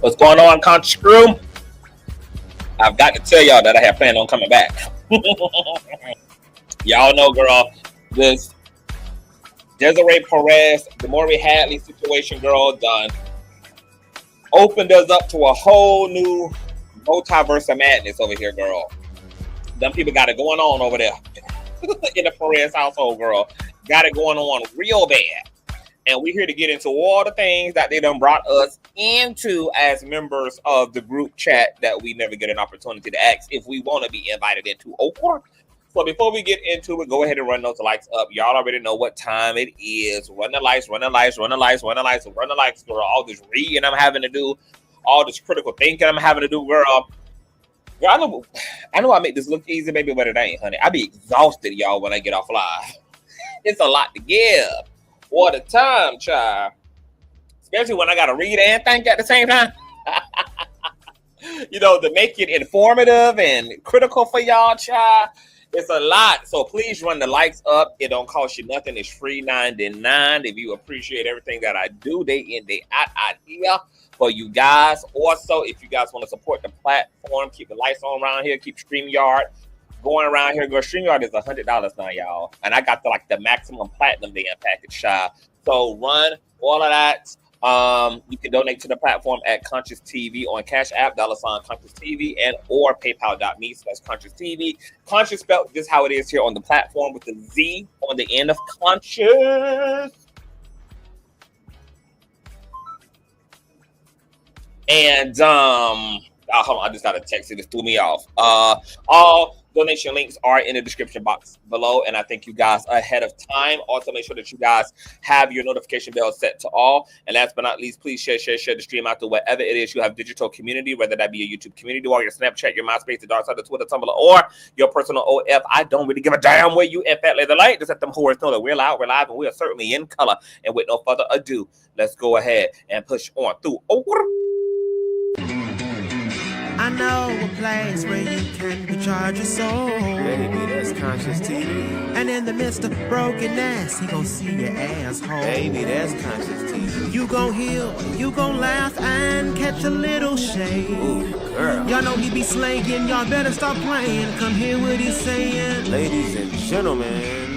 What's going on, Conscious Crew? I've got to tell y'all that I have planned on coming back. Y'all know, girl, this Desiree Perez, Demoree Hadley situation, girl, done opened us up to a whole new multiverse of madness over here, girl. Them people got it going on over there in the Perez household, girl. Got it going on real bad. And we're here to get into all the things that they done brought us into as members of the group chat that we never get an opportunity to ask if we want to be invited into. Okay. So before we get into it, go ahead and run those lights up. Y'all already know what time it is. Run the lights, run the lights, run the lights, run the lights, run the lights, girl. All this reading I'm having to do, all this critical thinking I'm having to do, girl. Girl, I know I make this look easy, baby, but it ain't, honey. I be exhausted, y'all, when I get off live. It's a lot to give. What a time, child. Especially when I got to read and think at the same time. You know, to make it informative and critical for y'all, child. It's a lot. So please run the likes up. It don't cost you nothing. It's free 99. If you appreciate everything that I do day in, day out here for you guys. Also, if you guys want to support the platform, keep the lights on around here, keep StreamYard going around here. Girl, StreamYard is $100 now, y'all. And I got the maximum platinum day in package, child. So run all of that. You can donate to the platform at Consciouztv on Cash App, $Consciouztv, and or PayPal.me/Consciouztv. Conscious spelled just how it is here on the platform with the Z on the end of conscious. And hold on, I just got a text that just threw me off. All donation links are in the description box below, and I thank you guys ahead of time. Also, make sure that you guys have your notification bell set to all. And last but not least, please share the stream out to wherever it is you have digital community, whether that be a YouTube community or your Snapchat, your MySpace, the dark side, the Twitter, Tumblr, or your personal OF. I don't really give a damn where you in fat leather light. Just let them whores know that we're loud, we're live, and we are certainly in color. And with no further ado, let's go ahead and push on through. I know a place where you can recharge your soul. Baby, that's Consciouztv. And in the midst of brokenness, he gon' see your asshole. Baby, that's Consciouztv. You gon' heal, you gon' laugh and catch a little shade. Ooh, girl. Y'all know he be slaying, y'all better stop playing. Come hear what he's saying. Ladies and gentlemen.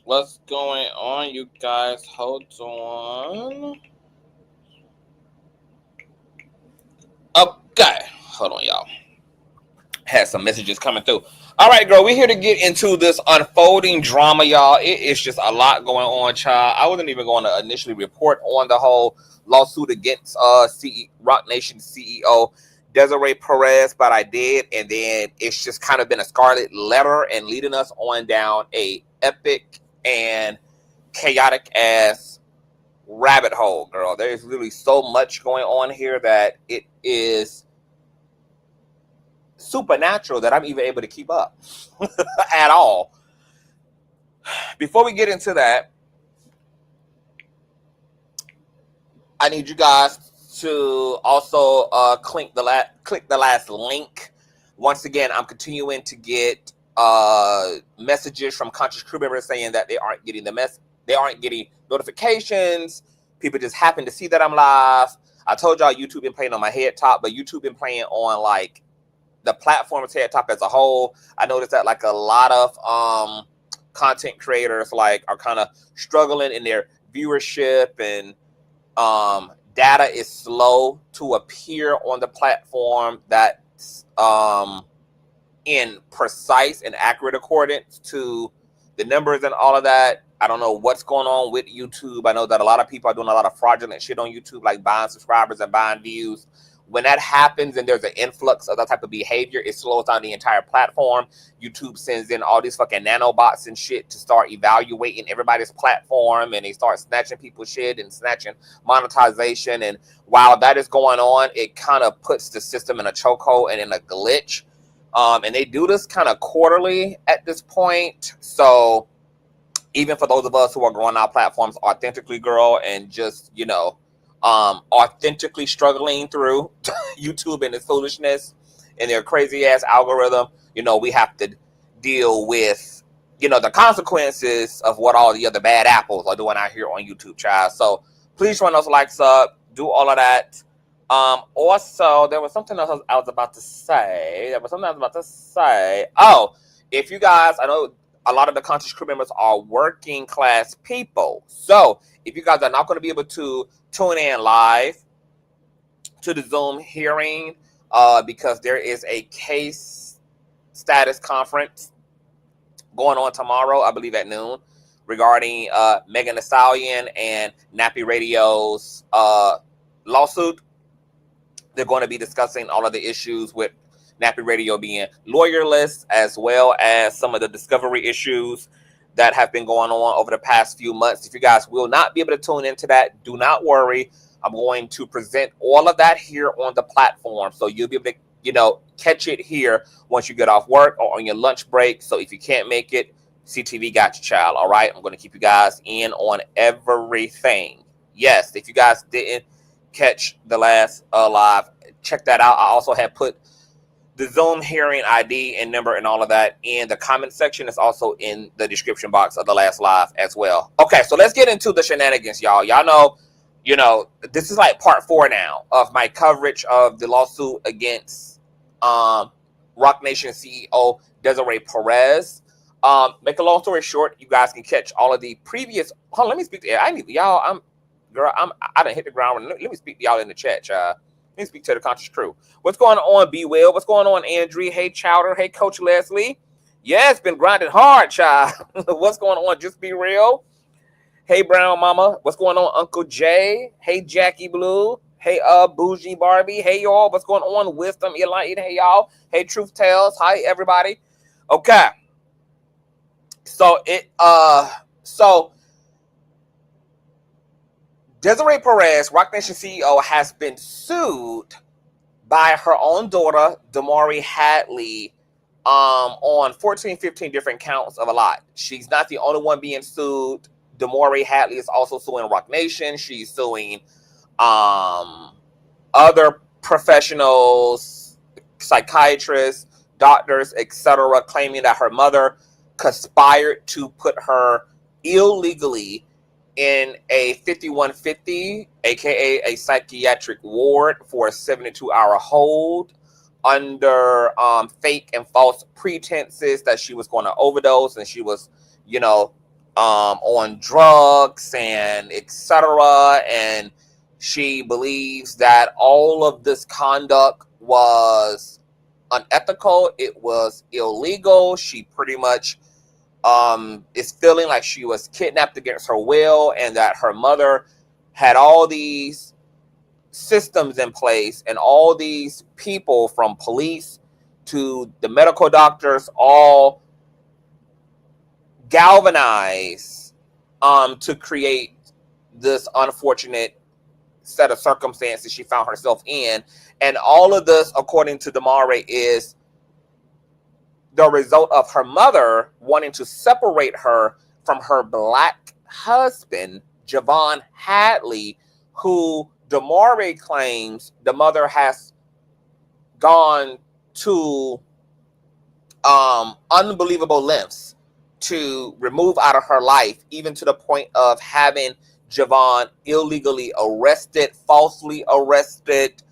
What's going on, you guys? Hold on. Okay. Hold on, y'all. Had some messages coming through. All right, girl. We're here to get into this unfolding drama, y'all. It is just a lot going on, child. I wasn't even going to initially report on the whole lawsuit against Roc Nation CEO Desiree Perez, but I did. And then it's just kind of been a scarlet letter and leading us on down a epic and chaotic ass rabbit hole, girl. There's really so much going on here that it is supernatural that I'm even able to keep up at all. Before we get into that, I need you guys to also click the last link. Once again, I'm continuing to get messages from Conscious crew members saying that they aren't getting they aren't getting notifications. People just happen to see that I'm live. I told y'all YouTube been playing on my head top, but YouTube been playing on like the platform's head top as a whole. I noticed that like a lot of content creators like are kind of struggling in their viewership, and data is slow to appear on the platform that's in precise and accurate accordance to the numbers and all of that. I don't know what's going on with YouTube. I know that a lot of people are doing a lot of fraudulent shit on YouTube, like buying subscribers and buying views when that happens and there's an influx of that type of behavior, it slows down the entire platform. YouTube sends in all these fucking nanobots and shit to start evaluating everybody's platform, and they start snatching people's shit and snatching monetization. And while that is going on, it kind of puts the system in a chokehold and in a glitch. And they do this kind of quarterly at this point. So even for those of us who are growing our platforms authentically, girl, and just, you know, authentically struggling through YouTube and its foolishness and their crazy ass algorithm, you know, we have to deal with, you know, the consequences of what all the other bad apples are doing out here on YouTube, child. So please run those likes up, do all of that. Also, there was something else I was about to say. Oh, if you guys, I know a lot of the Conscious crew members are working class people. So if you guys are not going to be able to tune in live to the Zoom hearing, because there is a case status conference going on tomorrow, I believe at noon, regarding Megan Thee Stallion and Nappy Radio's lawsuit. They're going to be discussing all of the issues with Nappy Radio being lawyerless, as well as some of the discovery issues that have been going on over the past few months. If you guys will not be able to tune into that, do not worry. I'm going to present all of that here on the platform. So you'll be able to, you know, catch it here once you get off work or on your lunch break. So if you can't make it, CTV got you, child. All right. I'm going to keep you guys in on everything. Yes. If you guys didn't catch the last live, check that out. I also have put the Zoom hearing ID and number and all of that in the comment section. It's also in the description box of the last live as well. Okay, so let's get into the shenanigans, y'all. Y'all know, you know, this is like part 4 now of my coverage of the lawsuit against Roc Nation CEO Desiree Perez. Make a long story short, you guys can catch all of the previous. Hold on, let me speak to I need y'all. I done hit the ground. Let me speak to y'all in the chat, y'all. Let me speak to the Conscious crew. What's going on, B Will? What's going on, Andrew? Hey, Chowder. Hey, Coach Leslie. Yeah, it's been grinding hard, child. What's going on? Just be real. Hey, Brown Mama. What's going on, Uncle Jay? Hey, Jackie Blue. Hey, Bougie Barbie. Hey, y'all. What's going on, Wisdom Enlightened? Hey, y'all. Hey, Truth Tales. Hi, everybody. Okay. So Desiree Perez, Roc Nation CEO, has been sued by her own daughter, Demoree Hadley, on 14, 15 different counts of alot. She's not the only one being sued. Demoree Hadley is also suing Roc Nation. She's suing other professionals, psychiatrists, doctors, etc., claiming that her mother conspired to put her illegally in a 5150, aka a psychiatric ward, for a 72-hour hold under fake and false pretenses that she was going to overdose and she was, you know, on drugs and etc. And she believes that all of this conduct was unethical. It was illegal. She pretty much is feeling like she was kidnapped against her will, and that her mother had all these systems in place and all these people, from police to the medical doctors, all galvanized to create this unfortunate set of circumstances she found herself in. And all of this, according to Demoree, is the result of her mother wanting to separate her from her black husband, Javon Hadley, who Demoree claims the mother has gone to unbelievable lengths to remove out of her life, even to the point of having Javon illegally arrested, falsely arrested.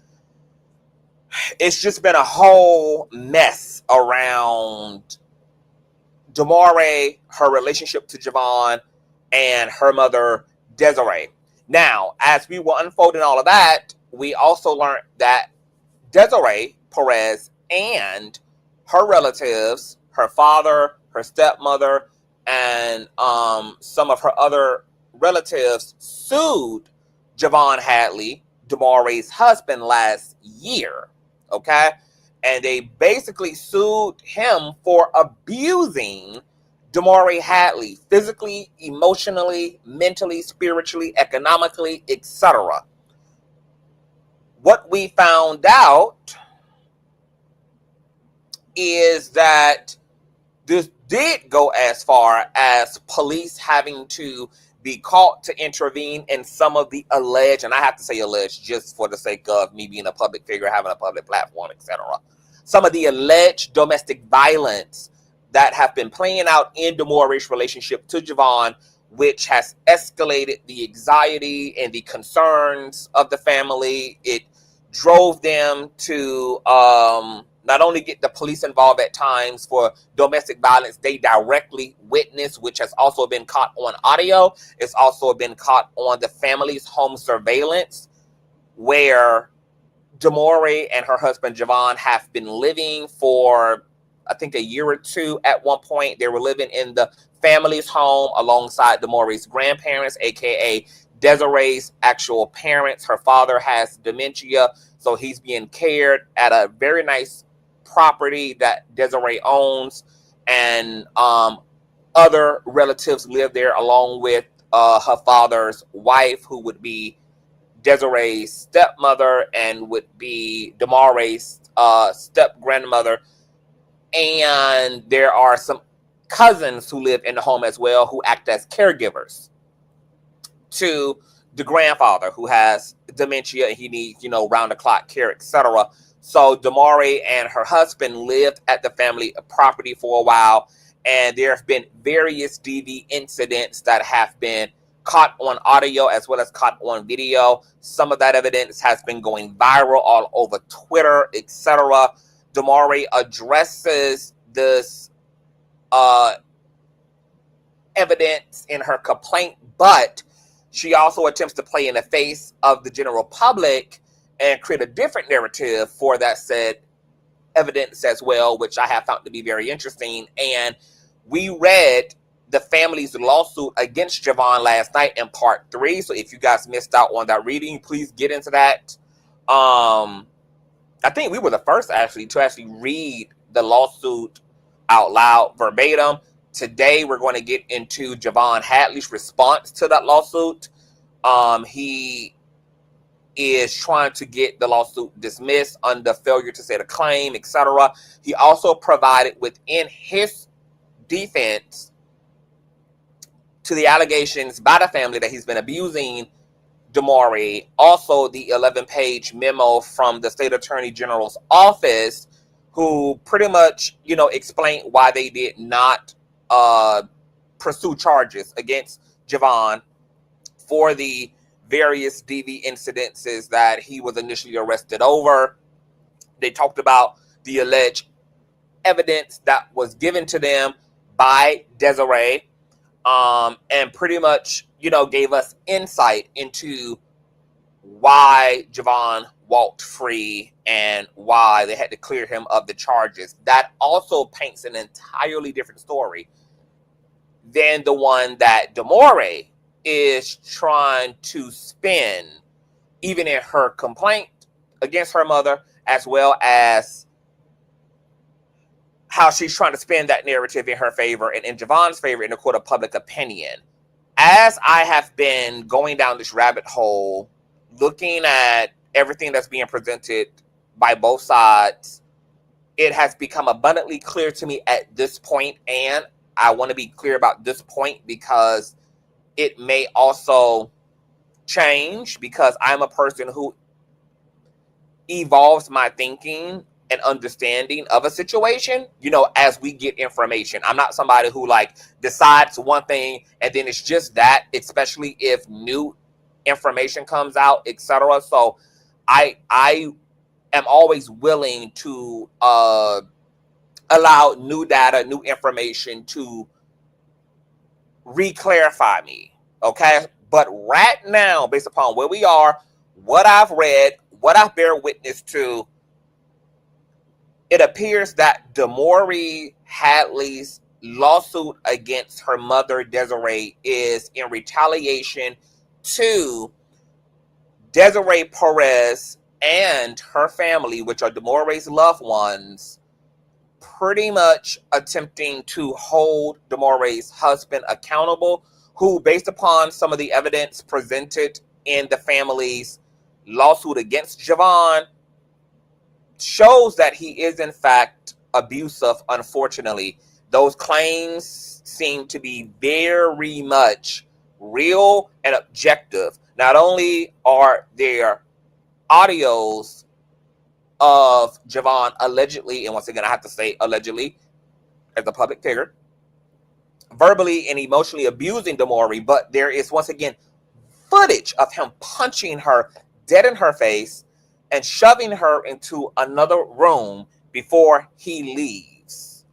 It's just been a whole mess around Demoree, her relationship to Javon, and her mother, Desiree. Now, as we were unfolding all of that, we also learned that Desiree Perez and her relatives, her father, her stepmother, and some of her other relatives sued Javon Hadley, Demoree's husband last year, okay? And they basically sued him for abusing Demoree Hadley physically, emotionally, mentally, spiritually, economically, etc. What we found out is that this did go as far as police having to be caught to intervene in some of the alleged, and I have to say alleged just for the sake of me being a public figure, having a public platform, etc. Some of the alleged domestic violence that have been playing out in Demoree's relationship to Javon, which has escalated the anxiety and the concerns of the family. It drove them to not only get the police involved at times for domestic violence they directly witnessed, which has also been caught on audio. It's also been caught on the family's home surveillance, where Demoree and her husband Javon have been living for, I think, a year or two. At one point, they were living in the family's home alongside Demoree's grandparents, aka Desiree's actual parents. Her father has dementia, so he's being cared at a very nice property that Desiree owns, and other relatives live there along with her father's wife, who would be Desiree's stepmother and would be Demoree's step grandmother. And there are some cousins who live in the home as well, who act as caregivers to the grandfather, who has dementia and he needs, round the clock care, etc. So Demoree and her husband lived at the family property for a while, and there have been various DV incidents that have been caught on audio as well as caught on video. Some of that evidence has been going viral all over Twitter, etc. Demoree addresses this evidence in her complaint, but she also attempts to play in the face of the general public and create a different narrative for that said evidence as well, which I have found to be very interesting. And we read the family's lawsuit against Javon last night in part 3. So if you guys missed out on that reading, please get into that. I think we were the first to read the lawsuit out loud verbatim. Today, we're going to get into Javon Hadley's response to that lawsuit. He is trying to get the lawsuit dismissed under failure to state a claim, etc. He also provided within his defense to the allegations by the family that he's been abusing Demoree, also the 11-page memo from the state attorney general's office, who pretty much, explained why they did not pursue charges against Javon for the various DV incidences that he was initially arrested over. They talked about the alleged evidence that was given to them by Desiree, and pretty much, gave us insight into why Javon walked free and why they had to clear him of the charges. That also paints an entirely different story than the one that Demoree is trying to spin, even in her complaint against her mother, as well as how she's trying to spin that narrative in her favor and in Javon's favor in the court of public opinion. As I have been going down this rabbit hole, looking at everything that's being presented by both sides, it has become abundantly clear to me at this point, and I want to be clear about this point because it may also change, because I'm a person who evolves my thinking and understanding of a situation, as we get information. I'm not somebody who decides one thing and then it's just that, especially if new information comes out, etc. So I am always willing to allow new data, new information to re-clarify me, okay? But right now, based upon where we are, what I've read, what I bear witness to, it appears that Demoree Hadley's lawsuit against her mother, Desiree, is in retaliation to Desiree Perez and her family, which are Demoree's loved ones, pretty much attempting to hold Demoree's husband accountable, who, based upon some of the evidence presented in the family's lawsuit against Javon, shows that he is in fact abusive. Unfortunately, those claims seem to be very much real and objective. Not only are there audios of Javon allegedly, and once again I have to say allegedly as a public figure, verbally and emotionally abusing Demoree, but there is once again footage of him punching her dead in her face and shoving her into another room before he leaves.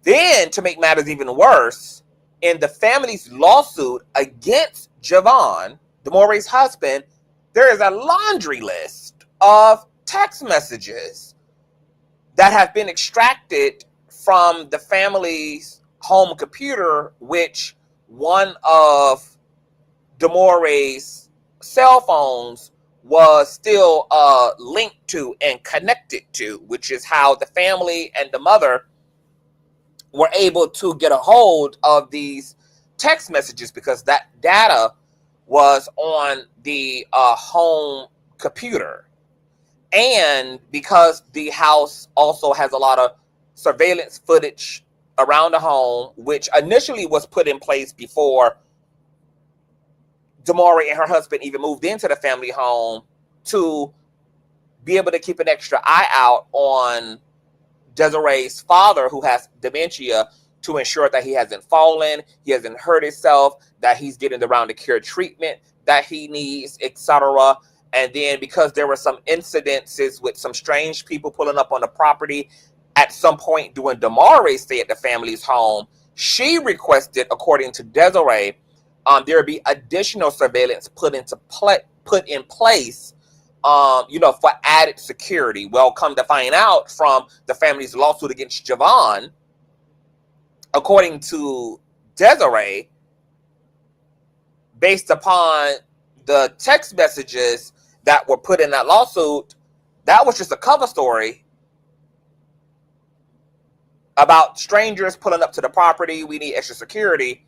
Then, to make matters even worse, in the family's lawsuit against Javon, Demoree's husband, there is a laundry list of text messages that have been extracted from the family's home computer, which one of Demoree's cell phones was still linked to and connected to, which is how the family and the mother were able to get a hold of these text messages, because that data was on the home computer. And because the house also has a lot of surveillance footage around the home, which initially was put in place before Demoree and her husband even moved into the family home, to be able to keep an extra eye out on Desiree's father, who has dementia, to ensure that he hasn't fallen, he hasn't hurt himself, that he's getting the round of care treatment that he needs, etc. And then because there were some incidences with some strange people pulling up on the property at some point during Demoree's stay at the family's home, she requested, according to Desiree, there be additional surveillance put in place, for added security. Well, come to find out from the family's lawsuit against Javon, according to Desiree, based upon the text messages that were put in that lawsuit, that was just a cover story about strangers pulling up to the property. We need extra security.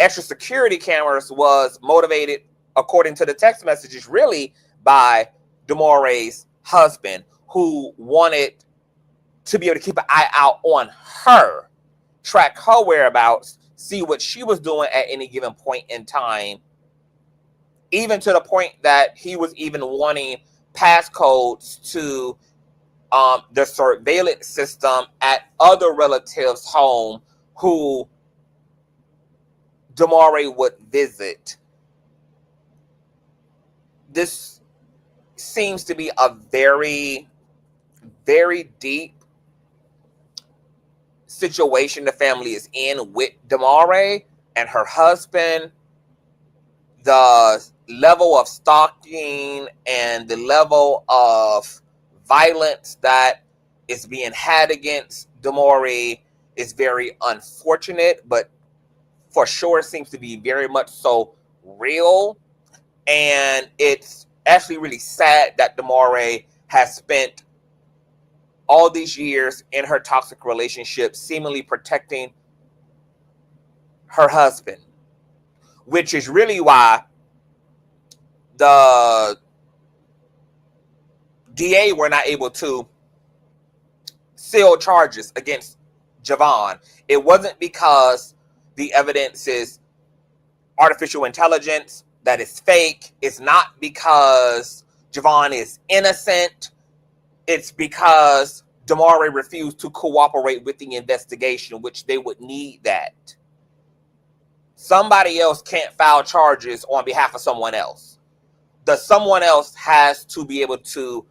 Extra security cameras was motivated, according to the text messages, really by Demoree's husband, who wanted to be able to keep an eye out on her, track her whereabouts, see what she was doing at any given point in time, even to the point that he was even wanting passcodes to the surveillance system at other relatives' home who Demoree would visit. This seems to be a very, very deep situation the family is in with Demoree and her husband. The level of stalking and the level of violence that is being had against Demoree is very unfortunate, but for sure seems to be very much so real. And it's actually really sad that Demoree has spent all these years in her toxic relationship seemingly protecting her husband, which is really why the DA were not able to seal charges against Javon. It wasn't because the evidence is artificial intelligence, that is fake. It's not because Javon is innocent. It's because Demoree refused to cooperate with the investigation, which they would need that. Somebody else can't file charges on behalf of someone else. The someone else has to be able to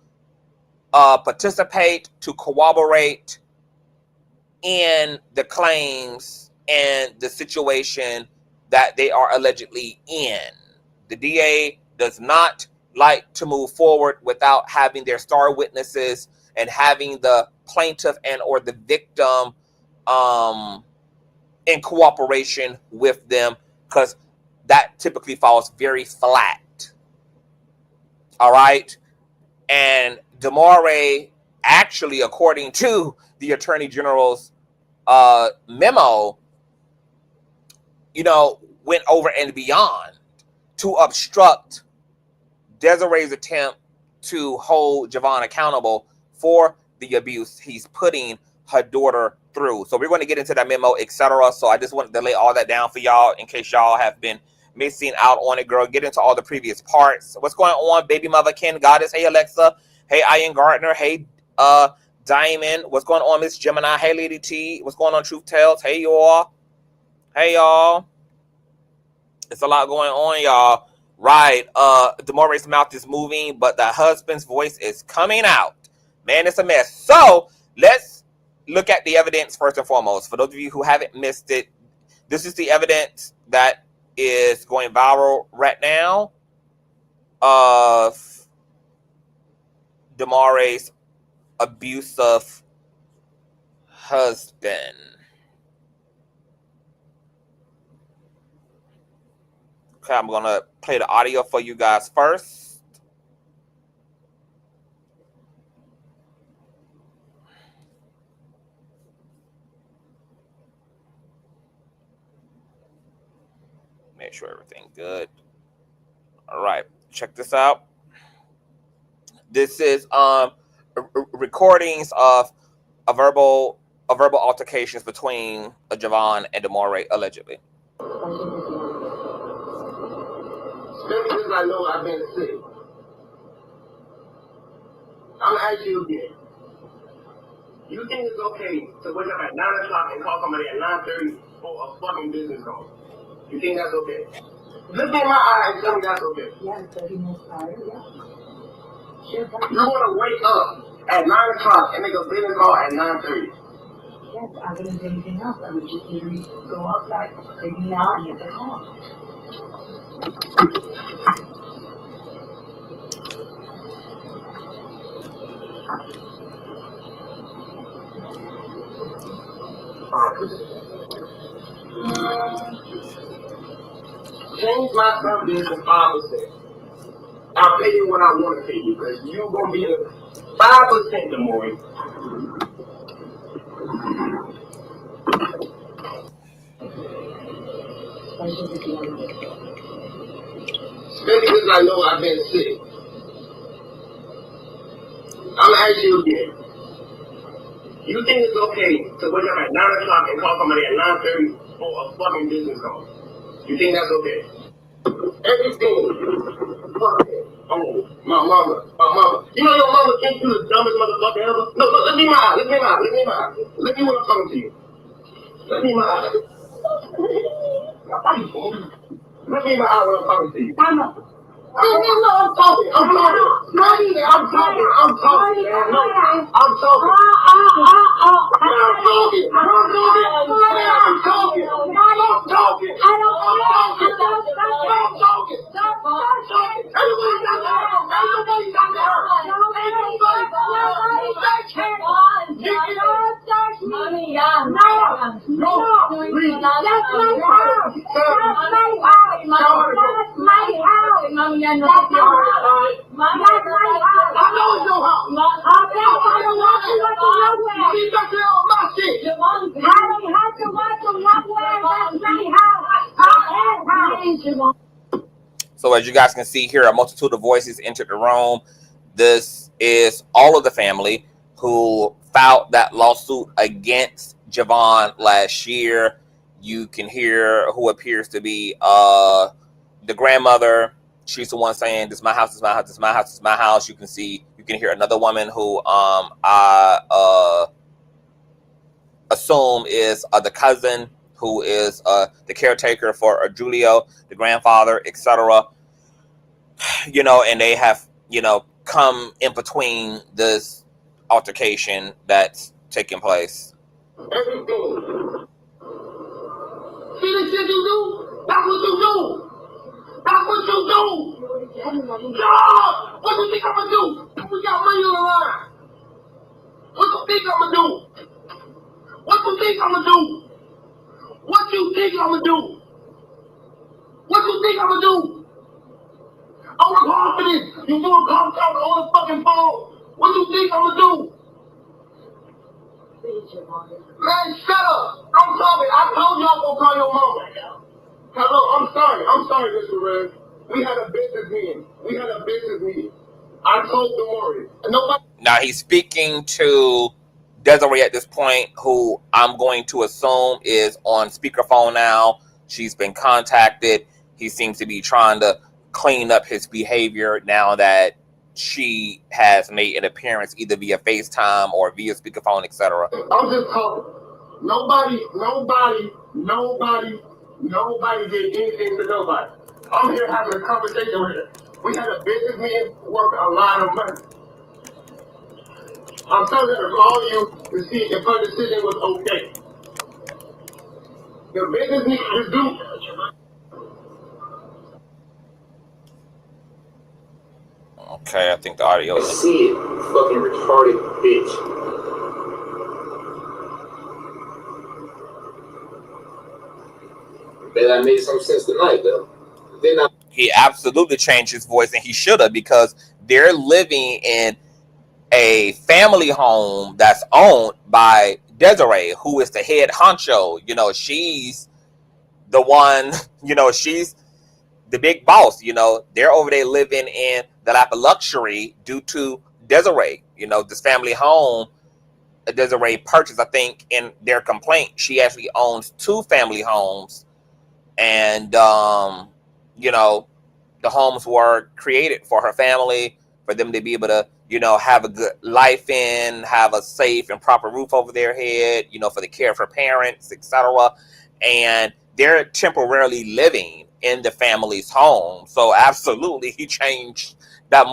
participate, to cooperate in the claims and the situation that they are allegedly in. The DA does not like to move forward without having their star witnesses and having the plaintiff and or the victim in cooperation with them, because that typically falls very flat. All right. And Demoree, actually, according to the Attorney General's memo, went over and beyond to obstruct Desiree's attempt to hold Javon accountable for the abuse he's putting her daughter through. So we're going to get into that memo, etc. So I just wanted to lay all that down for y'all in case y'all have been missing out on it, girl. Get into all the previous parts. What's going on, baby mother Ken Goddess? Hey, Alexa. Hey, Ian Gardner. Hey, Diamond. What's going on, Miss Gemini? Hey, Lady T. What's going on, Truth Tells? Hey, y'all. Hey, y'all. It's a lot going on, y'all. Right. Demoree's mouth is moving, but the husband's voice is coming out. Man, it's a mess. So let's look at the evidence first and foremost. For those of you who haven't missed it, this is the evidence that is going viral right now of Demoree's abusive husband. Okay, I'm going to play the audio for you guys first. Make sure everything's good. All right, check this out. This is recordings of a verbal altercations between Javon and Demoree, allegedly. Since I know I've been sick, I'm gonna ask you again. You think it's okay to wake up at 9 o'clock and call somebody at 9:30 for a fucking business call? You think that's okay? Look me in my eye and tell me that's okay. Yeah, 30 minutes prior, yeah. Sure. You're gonna wake up at 9 o'clock and make a business call at 9:30. Yes, I wouldn't do anything else. I would just either go outside, take me out, and get the call. Change my service to 5%. I'll pay you what I want to pay you because you're gonna be a 5% Demoree. Especially because I know I've been sick. I'm gonna ask you again. You think it's okay to wake up at 9 o'clock and call somebody at 9:30 for a fucking business call? You think that's okay? Everything. Fuck it. Oh, my mama. You know your mama thinks you the dumbest motherfucker ever? No, let me in my eye. Let me when I'm talking to you. Let me in my eye. Let me in my eye when I'm talking to you. I'm talking. I'm talking. So as you guys can see here, a multitude of voices entered the room. This is all of the family who filed that lawsuit against Javon last year. You can hear who appears to be the grandmother. She's the one saying, "This is my house, this is my house, this is my house, this is my house." You can hear another woman who I assume is the cousin, who is the caretaker for Julio, the grandfather, etc. And they have, come in between this altercation that's taking place. Everything. See the shit you do? That's what you do. That's what you do. God, what you think I'm gonna do? We got money on the line. What you think I'm gonna do? What you think I'm gonna do? What you think I'm gonna do? What you think I'm gonna do? I'm recording for this. You doing cop talk on the fucking phone. What you think I'm gonna do? Please, Javon. Man, shut up. I'm talking. I told you I'm gonna call your mama. Hello, I'm sorry, Mr. Perez. We had a business meeting. I told Demoree. And nobody. Now he's speaking to Desiree at this point, who I'm going to assume is on speakerphone now. She's been contacted. He seems to be trying to clean up his behavior now that she has made an appearance either via FaceTime or via speakerphone, etc. I'm just talking. Nobody did anything to nobody. I'm here having a conversation with her. We had a business meeting worth a lot of money. I'm telling her to call you to see if her decision was okay. The business meeting is due. Okay, I think the audio is... See it, fucking retarded bitch. Bet I made some sense tonight, though. He absolutely changed his voice, and he should have, because they're living in a family home that's owned by Desiree, who is the head honcho. You know, she's the one, you know, she's the big boss. You know, they're over there living in the lap of luxury due to Desiree. You know, this family home Desiree purchased, I think in their complaint, she actually owns 2 family homes. And, you know, the homes were created for her family, for them to be able to, you know, have a good life in, have a safe and proper roof over their head, you know, for the care of her parents, etc. And they're temporarily living in the family's home. So absolutely, he changed that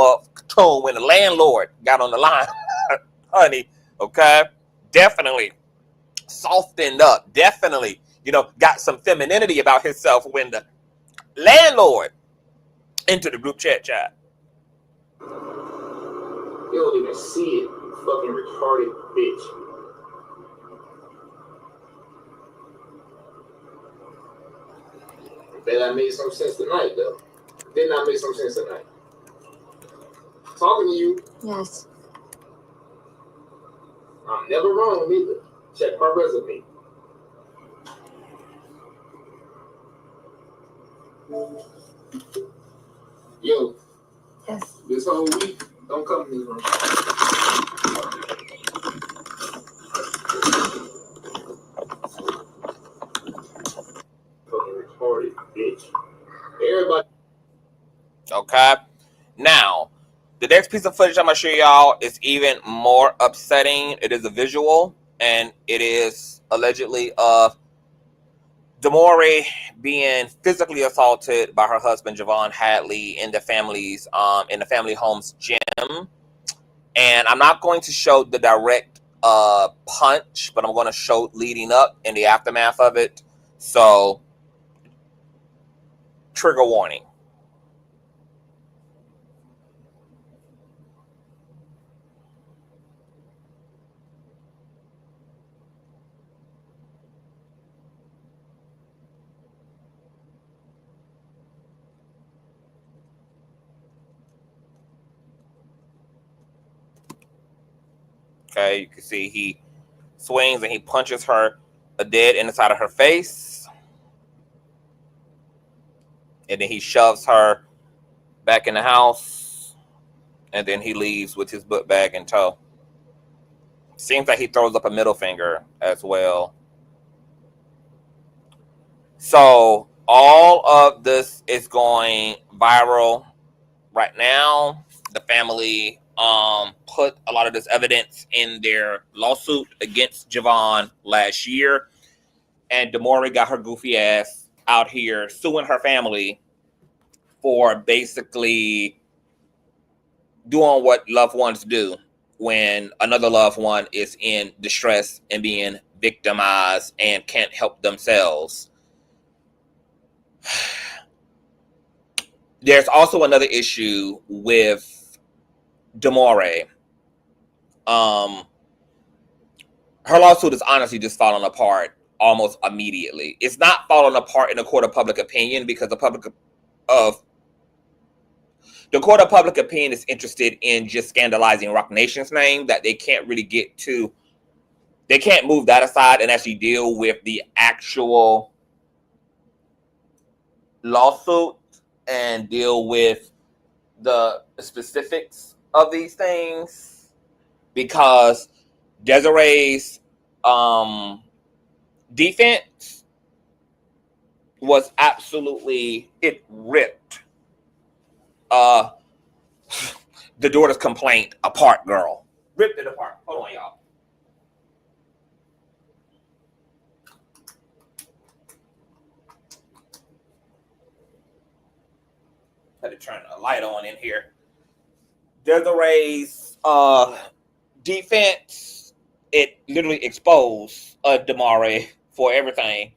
tone when the landlord got on the line, honey. Okay, definitely softened up. Definitely, you know, got some femininity about himself when the landlord entered the group chat. You don't even see it, you fucking retarded bitch. I bet I made some sense tonight, though. Didn't I make some sense tonight? Talking to you. Yes. I'm never wrong either. Check my resume. Yo. Yes. This whole week, don't come to this room. Fucking retarded bitch. Everybody. Okay. Now, the next piece of footage I'm going to show y'all is even more upsetting. It is a visual, and it is allegedly of Demoree being physically assaulted by her husband, Javon Hadley, in the family home's gym. And I'm not going to show the direct punch, but I'm going to show leading up in the aftermath of it. So, trigger warning. Okay, you can see he swings and he punches her dead in the side of her face. And then he shoves her back in the house. And then he leaves with his book bag in tow. Seems like he throws up a middle finger as well. So all of this is going viral right now. The family put a lot of this evidence in their lawsuit against Javon last year, and Demoree got her goofy ass out here suing her family for basically doing what loved ones do when another loved one is in distress and being victimized and can't help themselves. There's also another issue with Demoree. Her lawsuit is honestly just falling apart almost immediately. It's not falling apart in a court of public opinion because the the court of public opinion is interested in just scandalizing Roc Nation's name, that they can't really get to, they can't move that aside and actually deal with the actual lawsuit and deal with the specifics of these things, because Desiree's defense was absolutely, it ripped the daughter's complaint apart, girl. Ripped it apart. Hold on, y'all. Had to turn a light on in here. Desiree's defense, it literally exposed Demoree for everything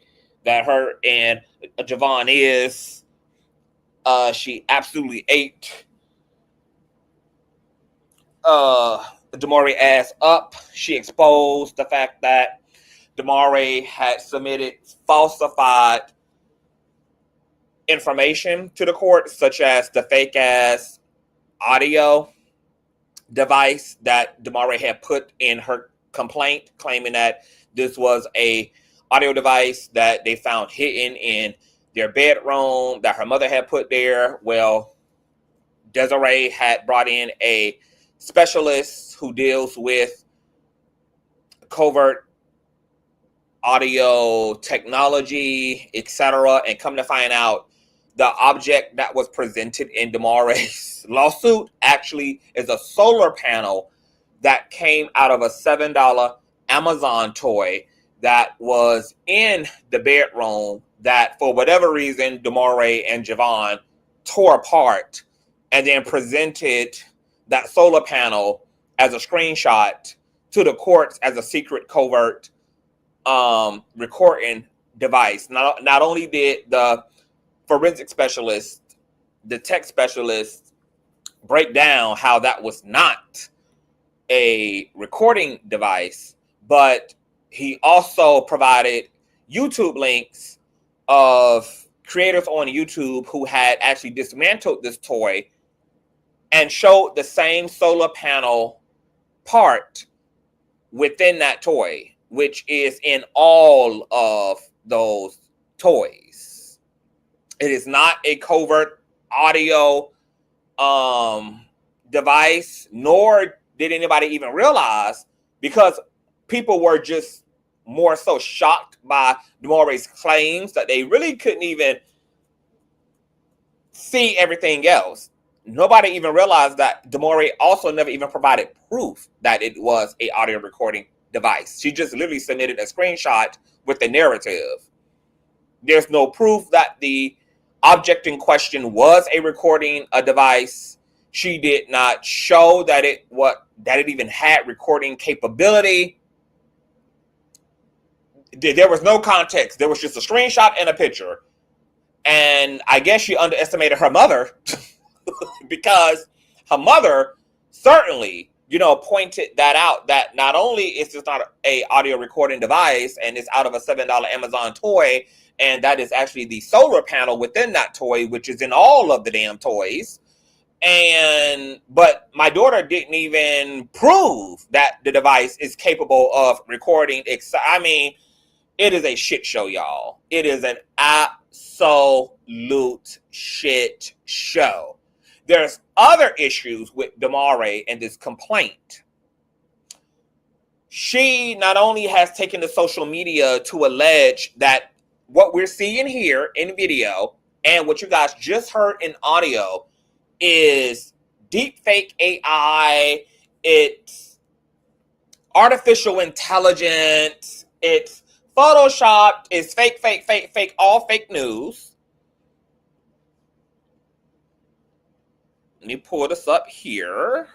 that her and Javon is. She absolutely ate Demoree ass up. She exposed the fact that Demoree had submitted falsified information to the court, such as the fake ass audio device that Demoree had put in her complaint, claiming that this was a audio device that they found hidden in their bedroom that her mother had put there. Well, Desiree had brought in a specialist who deals with covert audio technology, etc., and come to find out, the object that was presented in Demoree's lawsuit actually is a solar panel that came out of a $7 Amazon toy that was in the bedroom that, for whatever reason, Demoree and Javon tore apart and then presented that solar panel as a screenshot to the courts as a secret covert recording device. Not only did the forensic specialist, the tech specialist, break down how that was not a recording device, but he also provided YouTube links of creators on YouTube who had actually dismantled this toy and showed the same solar panel part within that toy, which is in all of those toys. It is not a covert audio device, nor did anybody even realize, because people were just more so shocked by Demoree's claims that they really couldn't even see everything else. Nobody even realized that Demoree also never even provided proof that it was a audio recording device. She just literally submitted a screenshot with the narrative. There's no proof that the object in question was a recording device. She did not show that it even had recording capability. There was no context. There was just a screenshot and a picture. And I guess she underestimated her mother because her mother certainly, pointed that out, that not only is this not a audio recording device and it's out of a $7 Amazon toy, and that is actually the solar panel within that toy, which is in all of the damn toys. But my daughter didn't even prove that the device is capable of recording. I mean, it is a shit show, y'all. It is an absolute shit show. There's other issues with Demoree and this complaint. She not only has taken to social media to allege that what we're seeing here in video and what you guys just heard in audio is deepfake AI, it's artificial intelligence, it's photoshopped, it's fake, all fake news. Let me pull this up here.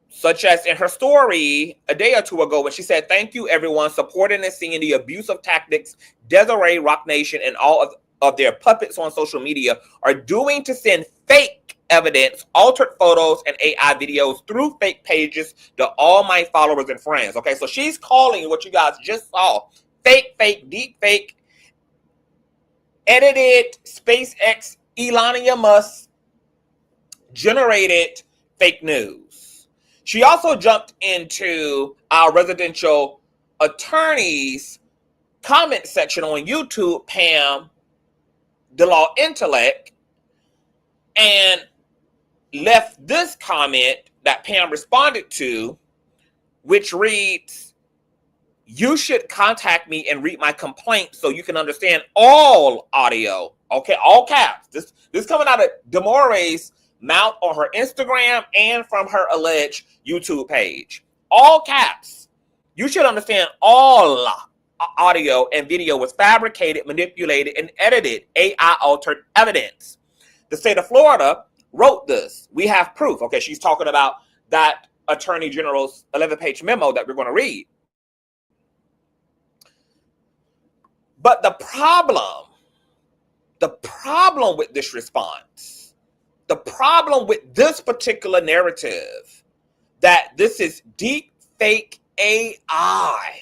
Such as in her story a day or two ago when she said, "Thank you everyone supporting and seeing the abusive tactics Desiree, Roc Nation, and all of their puppets on social media are doing to send fake evidence, altered photos, and AI videos through fake pages to all my followers and friends." Okay, so she's calling what you guys just saw fake, deep fake, edited SpaceX Elon Musk generated fake news. She also jumped into our residential attorney's comment section on YouTube, Pam, the law intellect, and left this comment that Pam responded to, which reads, "You should contact me and read my complaint so you can understand all audio." Okay, all caps. This coming out of Demoree's mouth on her Instagram and from her alleged YouTube page. All caps. "You should understand all audio and video was fabricated, manipulated, and edited, AI altered evidence. The state of Florida wrote this. We have proof." Okay, she's talking about that Attorney General's 11-page memo that we're going to read. But the problem with this response, the problem with this particular narrative, that this is deep fake AI,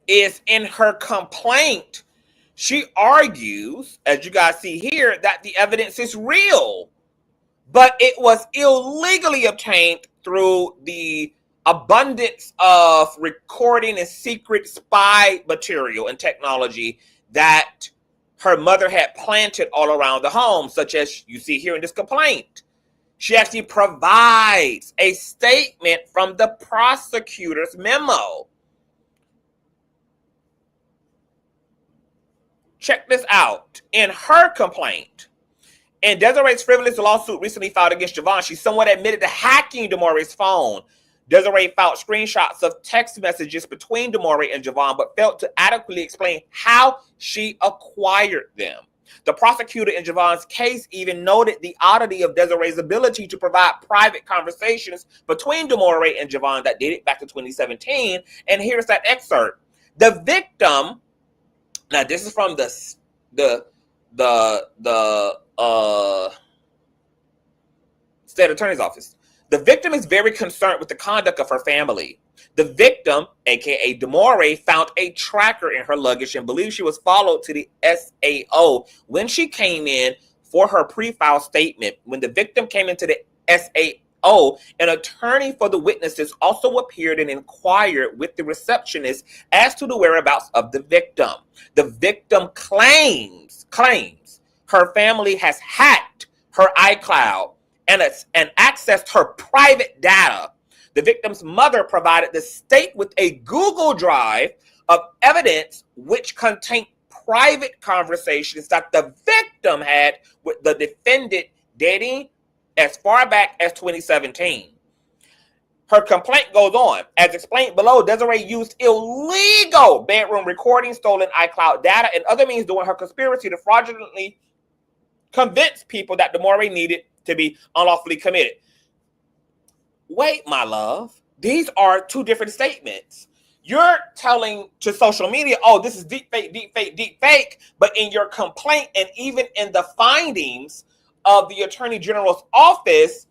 is in her complaint. She argues, as you guys see here, that the evidence is real, but it was illegally obtained through the abundance of recording and secret spy material and technology that her mother had planted all around the home, such as you see here in this complaint. She actually provides a statement from the prosecutor's memo. Check this out. In her complaint, in Desiree's frivolous lawsuit recently filed against Javon, she somewhat admitted to hacking Demoree's phone. Desiree filed screenshots of text messages between Demoree and Javon, but failed to adequately explain how she acquired them. The prosecutor in Javon's case even noted the oddity of Desiree's ability to provide private conversations between Demoree and Javon that dated back to 2017. And here's that excerpt. The victim, now this is from the state attorney's office. The victim is very concerned with the conduct of her family. The victim, aka Demoree, found a tracker in her luggage and believes she was followed to the SAO when she came in for her pre-file statement. When the victim came into the SAO, an attorney for the witnesses also appeared and inquired with the receptionist as to the whereabouts of the victim. The victim claims her family has hacked her iCloud and accessed her private data. The victim's mother provided the state with a Google Drive of evidence which contained private conversations that the victim had with the defendant dating as far back as 2017. Her complaint goes on. As explained below, Desiree used illegal bedroom recordings, stolen iCloud data, and other means during her conspiracy to fraudulently convince people that Demoree needed to be unlawfully committed. Wait, my love. These are two different statements. You're telling to social media, oh, this is deep fake, deep fake, deep fake. But in your complaint and even in the findings of the Attorney General's office,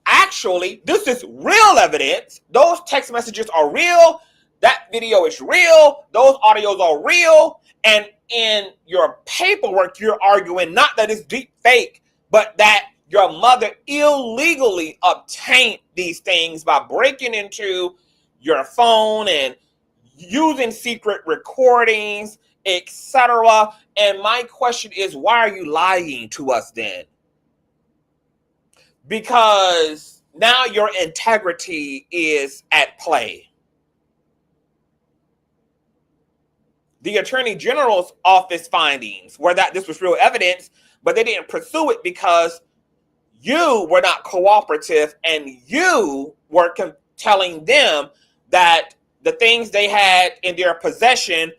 actually, this is real evidence. Those text messages are real. That video is real. Those audios are real. And in your paperwork, you're arguing not that it's deep fake, but that your mother illegally obtained these things by breaking into your phone and using secret recordings, etc. And my question is, why are you lying to us then? Because now your integrity is at play. The Attorney General's office findings were that this was real evidence, but they didn't pursue it because you were not cooperative and you were telling them that the things they had in their possession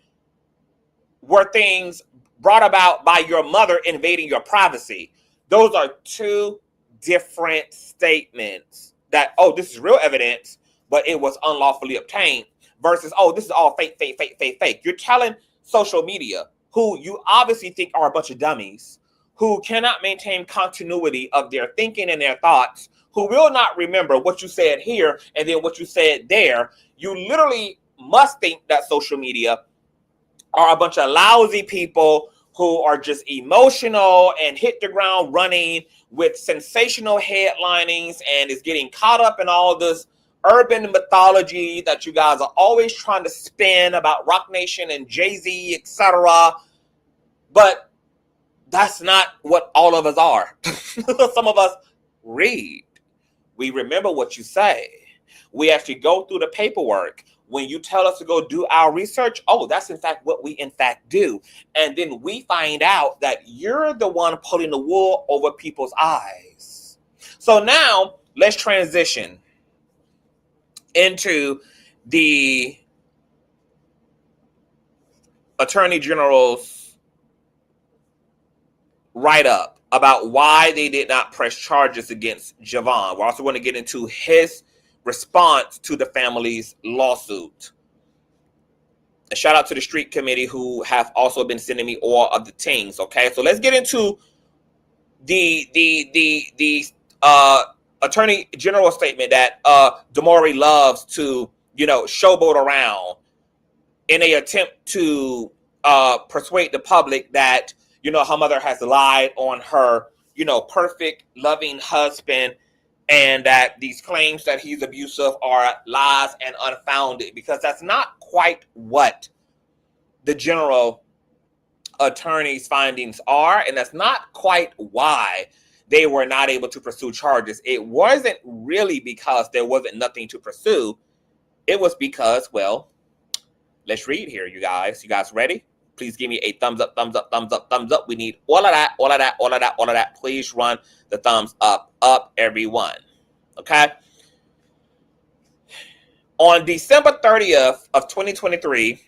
were things brought about by your mother invading your privacy. Those are two different statements. That, oh, this is real evidence, but it was unlawfully obtained, versus, oh, this is all fake, fake, fake, fake, fake. You're telling social media, who you obviously think are a bunch of dummies, who cannot maintain continuity of their thinking and their thoughts, who will not remember what you said here and then what you said there. You literally must think that social media are a bunch of lousy people who are just emotional and hit the ground running with sensational headlinings and is getting caught up in all this urban mythology that you guys are always trying to spin about Roc Nation and Jay-Z, etc. But that's not what all of us are. Some of us read. We remember what you say. We actually go through the paperwork. When you tell us to go do our research, oh, that's in fact what we in fact do. And then we find out that you're the one pulling the wool over people's eyes. So now let's transition into the Attorney General's write-up about why they did not press charges against Javon. We're also going to get into his response to the family's lawsuit. A shout out to the street committee who have also been sending me all of the things. Okay, so let's get into the Attorney General statement that Demoree loves to, showboat around in an attempt to persuade the public that, her mother has lied on her, perfect, loving husband, and that these claims that he's abusive are lies and unfounded, because that's not quite what the general attorney's findings are, and that's not quite why they were not able to pursue charges. It wasn't really because there wasn't nothing to pursue. It was because, well, let's read here, you guys. You guys ready? Please give me a thumbs up, thumbs up, thumbs up, thumbs up. We need all of that, all of that, all of that, all of that. Please run the thumbs up, everyone. Okay? On December 30th of 2023,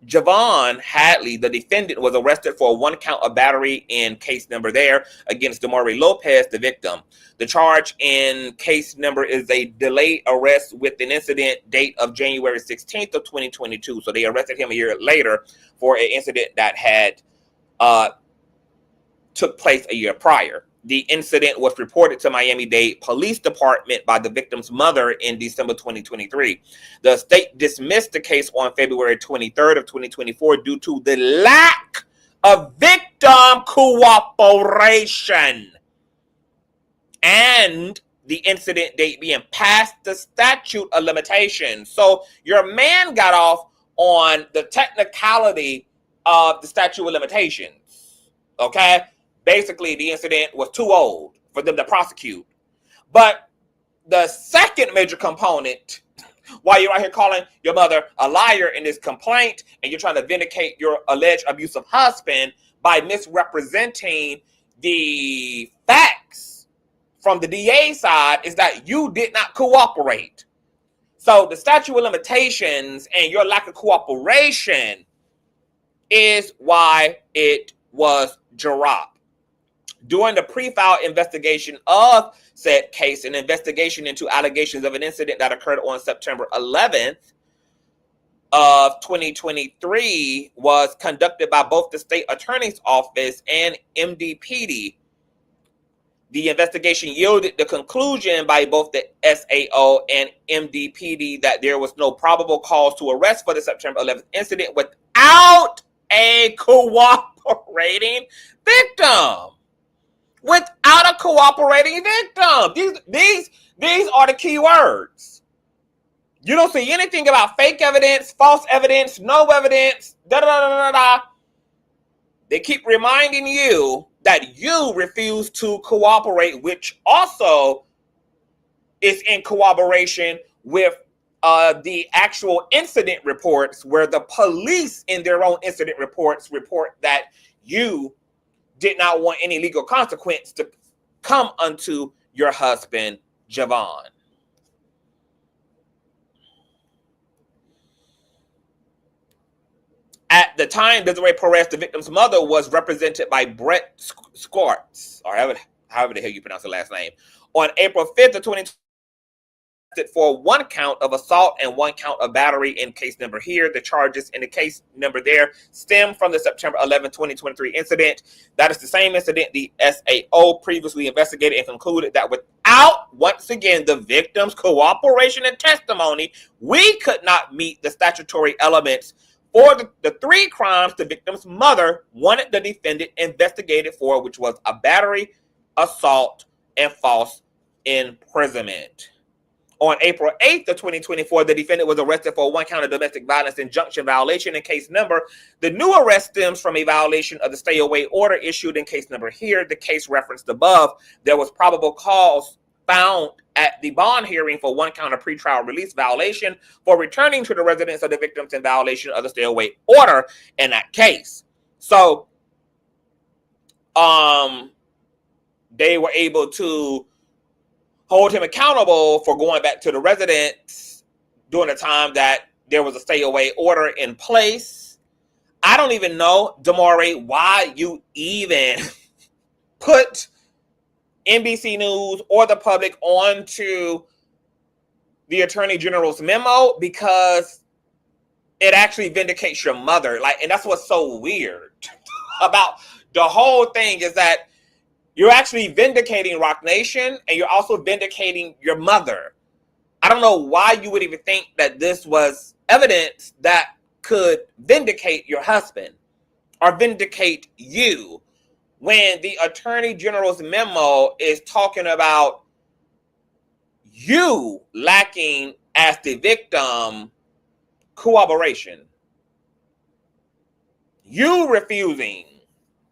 Javon Hadley, the defendant, was arrested for one count of battery in case number there against Demoree Lopez, the victim. The charge in case number is a delayed arrest with an incident date of January 16th of 2022. So they arrested him a year later for an incident that had took place a year prior. The incident was reported to Miami-Dade Police Department by the victim's mother in December 2023. The state dismissed the case on February 23rd of 2024 due to the lack of victim cooperation and the incident date being past the statute of limitations. So your man got off on the technicality of the statute of limitations, okay? Basically, the incident was too old for them to prosecute. But the second major component, while you're out here calling your mother a liar in this complaint, and you're trying to vindicate your alleged abusive husband by misrepresenting the facts from the DA side, is that you did not cooperate. So the statute of limitations and your lack of cooperation is why it was dropped. During the pre-file investigation of said case, an investigation into allegations of an incident that occurred on September 11th of 2023 was conducted by both the state attorney's office and MDPD. The investigation yielded the conclusion by both the SAO and MDPD that there was no probable cause to arrest for the September 11th incident without a cooperating victim. Without a cooperating victim. These are the key words. You don't see anything about fake evidence, false evidence, no evidence, da-da-da-da-da. They keep reminding you that you refuse to cooperate, which also is in cooperation with the actual incident reports, where the police in their own incident reports report that you did not want any legal consequence to come unto your husband, Javon. At the time, Desiree Perez, the victim's mother, was represented by Brett Squartz, or however the hell you pronounce the last name. On April 5th of 2020, for one count of assault and one count of battery in case number here. The charges in the case number there stem from the September 11, 2023 incident. That is the same incident the SAO previously investigated and concluded that without, once again, the victim's cooperation and testimony, we could not meet the statutory elements for the 3 crimes the victim's mother wanted the defendant investigated for, which was a battery, assault, and false imprisonment. On April 8th of 2024, the defendant was arrested for 1 count of domestic violence injunction violation in case number. The new arrest stems from a violation of the stay-away order issued in case number here. The case referenced above, there was probable cause found at the bond hearing for 1 count of pretrial release violation for returning to the residence of the victims in violation of the stay-away order in that case. So, they were able to hold him accountable for going back to the residence during the time that there was a stay-away order in place. I don't even know, Demoree, why you even put NBC News or the public onto the Attorney General's memo, because it actually vindicates your mother. Like, and that's what's so weird about the whole thing, is that you're actually vindicating Roc Nation, and you're also vindicating your mother. I don't know why you would even think that this was evidence that could vindicate your husband or vindicate you, when the Attorney General's memo is talking about you lacking, as the victim, cooperation. You refusing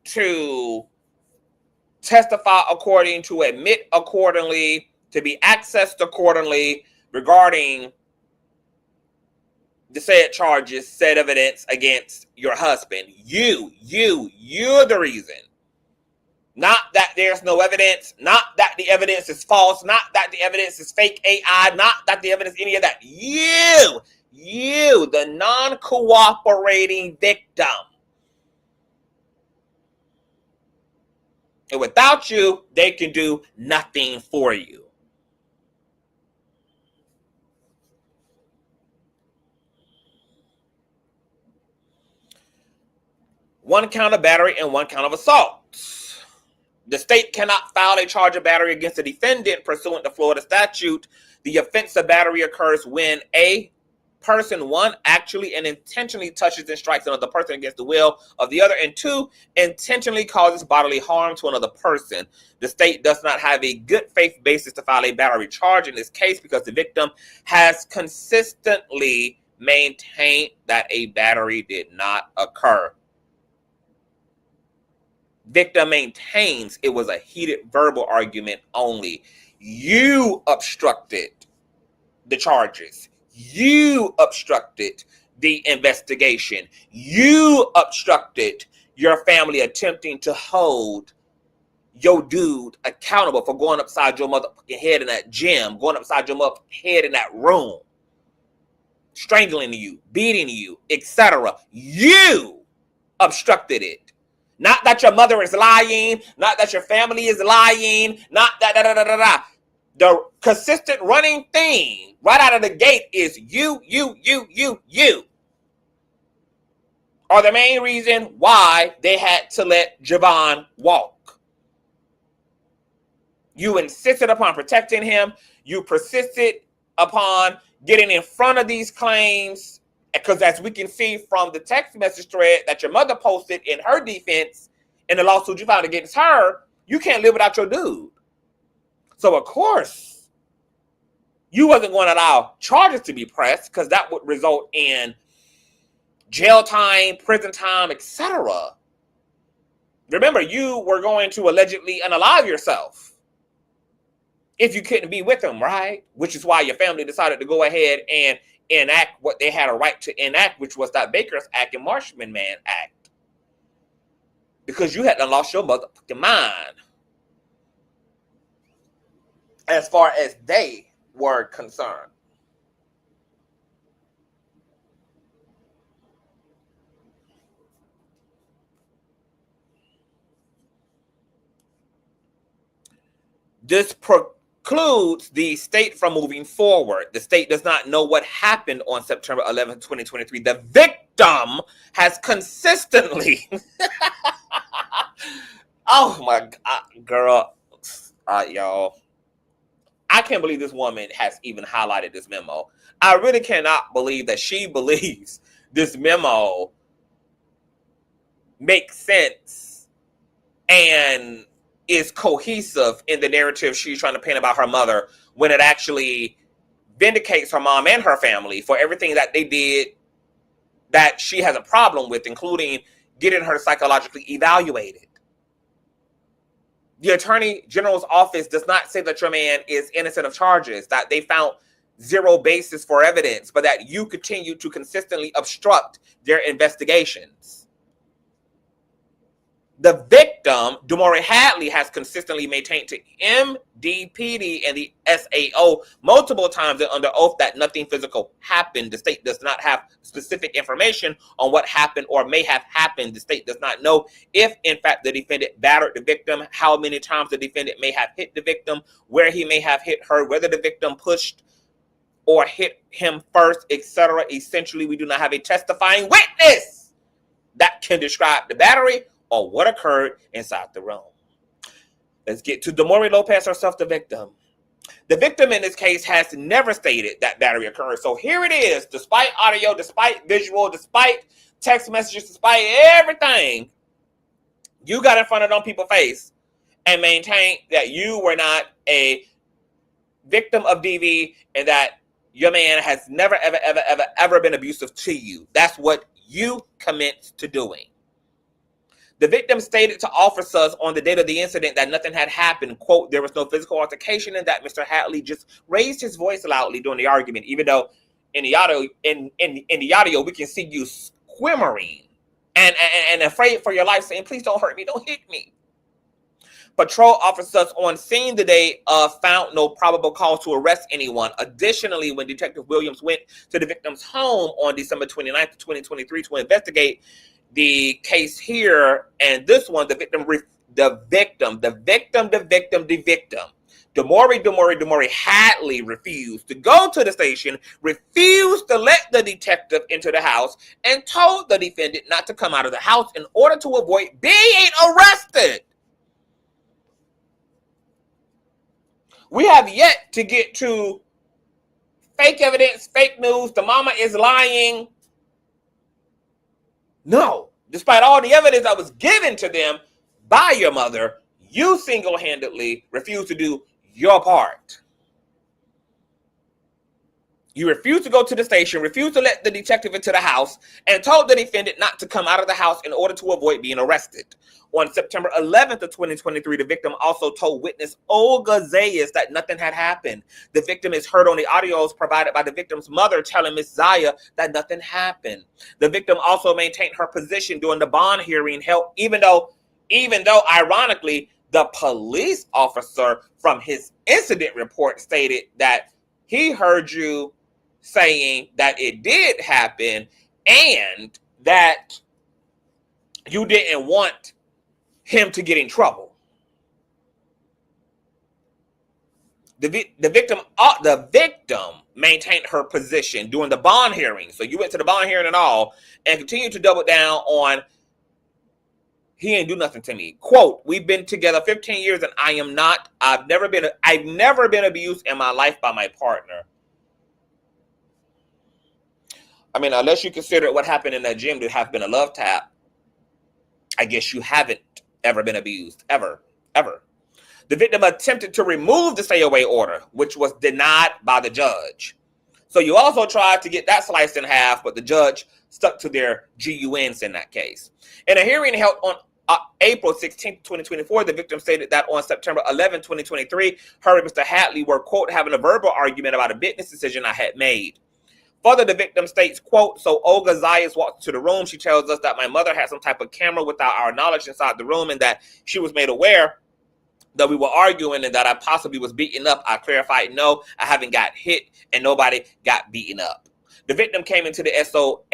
to testify according to, admit accordingly, to be accessed accordingly regarding the said charges, said evidence against your husband. You're the reason. Not that there's no evidence, not that the evidence is false, not that the evidence is fake AI, not that the evidence, any of that. You, the non-cooperating victim. And without you, they can do nothing for you. One count of battery and 1 count of assault. The state cannot file a charge of battery against a defendant pursuant to Florida statute. The offense of battery occurs when A, person 1 actually and intentionally touches and strikes another person against the will of the other, and 2, intentionally causes bodily harm to another person. The state does not have a good faith basis to file a battery charge in this case because the victim has consistently maintained that a battery did not occur. Victim maintains it was a heated verbal argument only. You obstructed the charges. You obstructed the investigation. You obstructed your family attempting to hold your dude accountable for going upside your motherfucking head in that gym, going upside your motherfucking head in that room, strangling you, beating you, etc. You obstructed it. Not that your mother is lying, not that your family is lying, not that The consistent running theme right out of the gate is you are the main reason why they had to let Javon walk. You insisted upon protecting him. You persisted upon getting in front of these claims, because as we can see from the text message thread that your mother posted in her defense in the lawsuit you filed against her, you can't live without your dude. So, of course, you wasn't going to allow charges to be pressed, because that would result in jail time, prison time, etc. Remember, you were going to allegedly unalive yourself if you couldn't be with him, right? Which is why your family decided to go ahead and enact what they had a right to enact, which was that Baker's Act and Marshman Man Act. Because you had to lost your motherfucking mind as far as they were concerned. This precludes the state from moving forward. The state does not know what happened on September 11, 2023. The victim has consistently... Oh my God, girl. Y'all. I can't believe this woman has even highlighted this memo. I really cannot believe that she believes this memo makes sense and is cohesive in the narrative she's trying to paint about her mother, when it actually vindicates her mom and her family for everything that they did that she has a problem with, including getting her psychologically evaluated. The Attorney General's office does not say that your man is innocent of charges, that they found zero basis for evidence, but that you continue to consistently obstruct their investigations. The victim, Demoree Hadley, has consistently maintained to MDPD and the SAO multiple times and under oath that nothing physical happened. The state does not have specific information on what happened or may have happened. The state does not know if, in fact, the defendant battered the victim, how many times the defendant may have hit the victim, where he may have hit her, whether the victim pushed or hit him first, etc. Essentially, we do not have a testifying witness that can describe the battery or what occurred inside the room. Let's get to Demoree Lopez herself, the victim. The victim in this case has never stated that battery occurred. So here it is, despite audio, despite visual, despite text messages, despite everything, you got in front of them people's face and maintained that you were not a victim of DV and that your man has never, ever been abusive to you. That's what you commenced to doing. The victim stated to officers on the date of the incident that nothing had happened. Quote, there was no physical altercation and that Mr. Hadley just raised his voice loudly during the argument, even though in the audio, in the audio, we can see you squimmering and afraid for your life, saying, please don't hurt me, don't hit me. Patrol officers on scene the day found no probable cause to arrest anyone. Additionally, when Detective Williams went to the victim's home on December 29th, 2023 to investigate the case here and this one, the victim, Demoree Hadley refused to go to the station, refused to let the detective into the house, and told the defendant not to come out of the house in order to avoid being arrested. We have yet to get to fake evidence, fake news, the mama is lying. No, despite all the evidence that was given to them by your mother, you single-handedly refused to do your part. You refused to go to the station, refused to let the detective into the house, and told the defendant not to come out of the house in order to avoid being arrested. On September 11th of 2023, the victim also told witness Olga Zayas that nothing had happened. The victim is heard on the audios provided by the victim's mother telling Ms. Zaya that nothing happened. The victim also maintained her position during the bond hearing held, even though ironically, the police officer from his incident report stated that he heard you saying that it did happen and that you didn't want him to get in trouble. The victim maintained her position during the bond hearing. So you went to the bond hearing and all, and continued to double down on, he ain't do nothing to me. Quote, we've been together 15 years and I've never been abused in my life by my partner. I mean, unless you consider what happened in that gym to have been a love tap, I guess you haven't ever been abused, ever. The victim attempted to remove the stay-away order, which was denied by the judge. So you also tried to get that sliced in half, but the judge stuck to their GUNs in that case. In a hearing held on April 16, 2024, the victim stated that on September 11, 2023, her and Mr. Hadley were, quote, having a verbal argument about a business decision I had made. Further, the victim states, quote, so Olga Zayas walked into the room. She tells us that my mother had some type of camera without our knowledge inside the room and that she was made aware that we were arguing and that I possibly was beaten up. I clarified, no, I haven't got hit and nobody got beaten up. The victim came into the SAO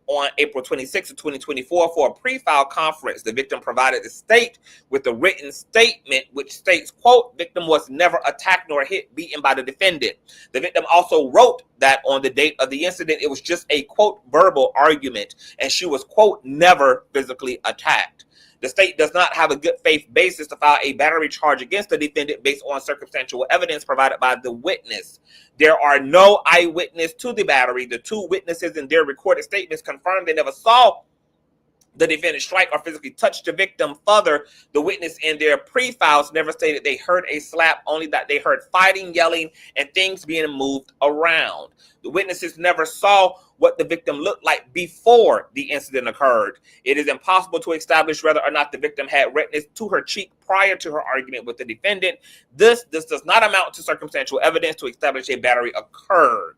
on April 26, 2024 for a pre-file conference. The victim provided the state with a written statement which states, quote, victim was never attacked nor hit, beaten by the defendant. The victim also wrote that on the date of the incident, it was just a, quote, verbal argument, and she was, quote, never physically attacked. The state does not have a good faith basis to file a battery charge against the defendant based on circumstantial evidence provided by the witness. There are no eyewitness to the battery. The two witnesses in their recorded statements confirmed they never saw the defendant strike or physically touch the victim. Further, the witness in their pre-files never stated they heard a slap, only that they heard fighting, yelling, and things being moved around. The witnesses never saw what the victim looked like before the incident occurred. It is impossible to establish whether or not the victim had redness to her cheek prior to her argument with the defendant. This does not amount to circumstantial evidence to establish a battery occurred.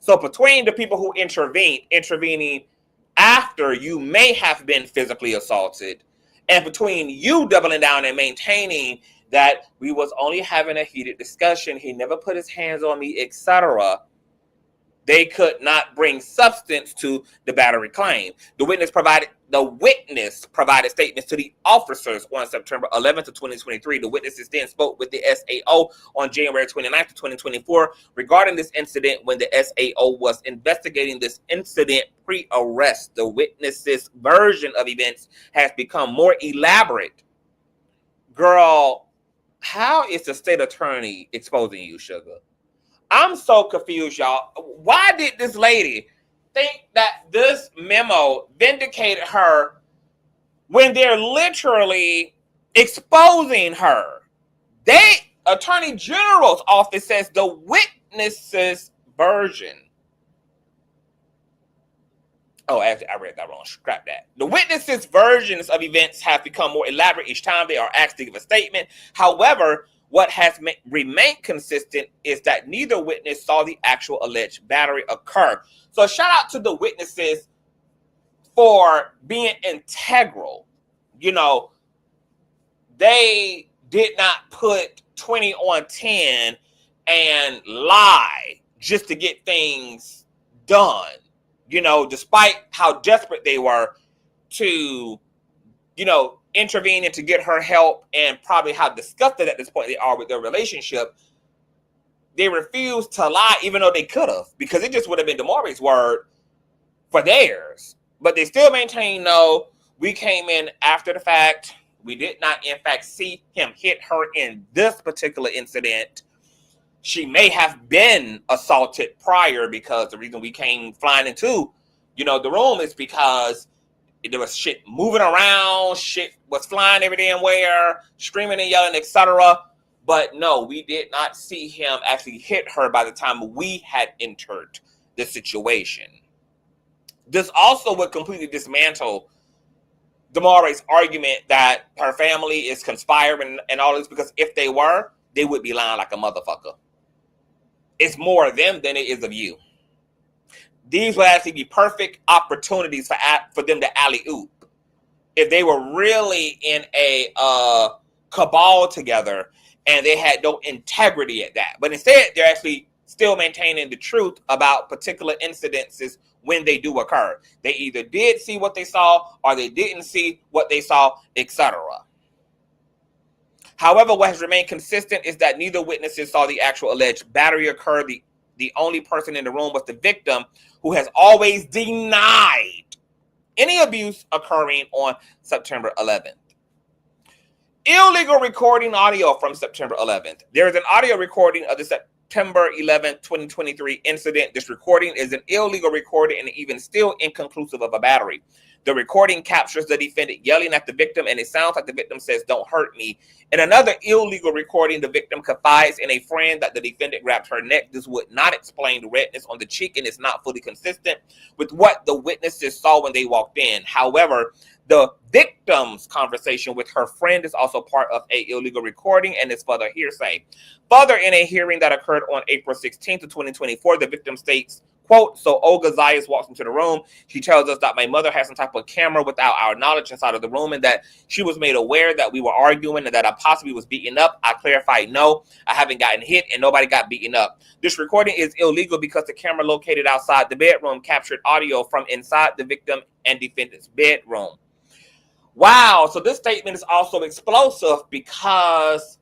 So between the people who intervening after you may have been physically assaulted, and between you doubling down and maintaining that we was only having a heated discussion, he never put his hands on me, etc., they could not bring substance to the battery claim. The witness provided statements to the officers on September 11th of 2023. The witnesses then spoke with the SAO on January 29th of 2024 regarding this incident when the SAO was investigating this incident pre-arrest. The witnesses' version of events has become more elaborate. Girl, how is the state attorney exposing you, sugar? I'm so confused, y'all. Why did this lady think that this memo vindicated her when they're literally exposing her? Attorney General's office says the witness's version. Oh, actually, I read that wrong. Scrap that. The witness's versions of events have become more elaborate each time they are asked to give a statement. However, what has remained consistent is that neither witness saw the actual alleged battery occur. So shout out to the witnesses for being integral. You know, they did not put 20 on 10 and lie just to get things done. You know, despite how desperate they were to, you know, intervene and to get her help, and probably how disgusted at this point they are with their relationship, they refused to lie, even though they could have, because it just would have been Demoree's word for theirs. But they still maintain, no, we came in after the fact. We did not, in fact, see him hit her in this particular incident. She may have been assaulted prior, because the reason we came flying into, you know, the room is because there was shit moving around, shit was flying every damn where, screaming and yelling, etc. But no, we did not see him actually hit her by the time we had entered the situation. This also would completely dismantle Demoree's argument that her family is conspiring and all this, because if they were, they would be lying like a motherfucker. It's more of them than it is of you. These would actually be perfect opportunities for them to alley-oop. If they were really in a cabal together and they had no integrity at that. But instead, they're actually still maintaining the truth about particular incidences when they do occur. They either did see what they saw or they didn't see what they saw, etc. However, what has remained consistent is that neither witnesses saw the actual alleged battery occur. The only person in the room was the victim, who has always denied any abuse occurring on September 11th. Illegal recording audio from September 11th. There is an audio recording of the September 11th, 2023 incident. This recording is an illegal recording and even still inconclusive of a battery. The recording captures the defendant yelling at the victim, and it sounds like the victim says, "Don't hurt me." In another illegal recording, the victim confides in a friend that the defendant grabbed her neck. This would not explain the redness on the cheek, and it's not fully consistent with what the witnesses saw when they walked in. However, the victim's conversation with her friend is also part of an illegal recording and is further hearsay. Further, in a hearing that occurred on April 16th of 2024, the victim states, quote, "So Olga Zayas walks into the room. She tells us that my mother has some type of camera without our knowledge inside of the room, and that she was made aware that we were arguing and that I possibly was beaten up. I clarified, no, I haven't gotten hit and nobody got beaten up. This recording is illegal because the camera located outside the bedroom captured audio from inside the victim and defendant's bedroom." Wow, so this statement is also explosive because,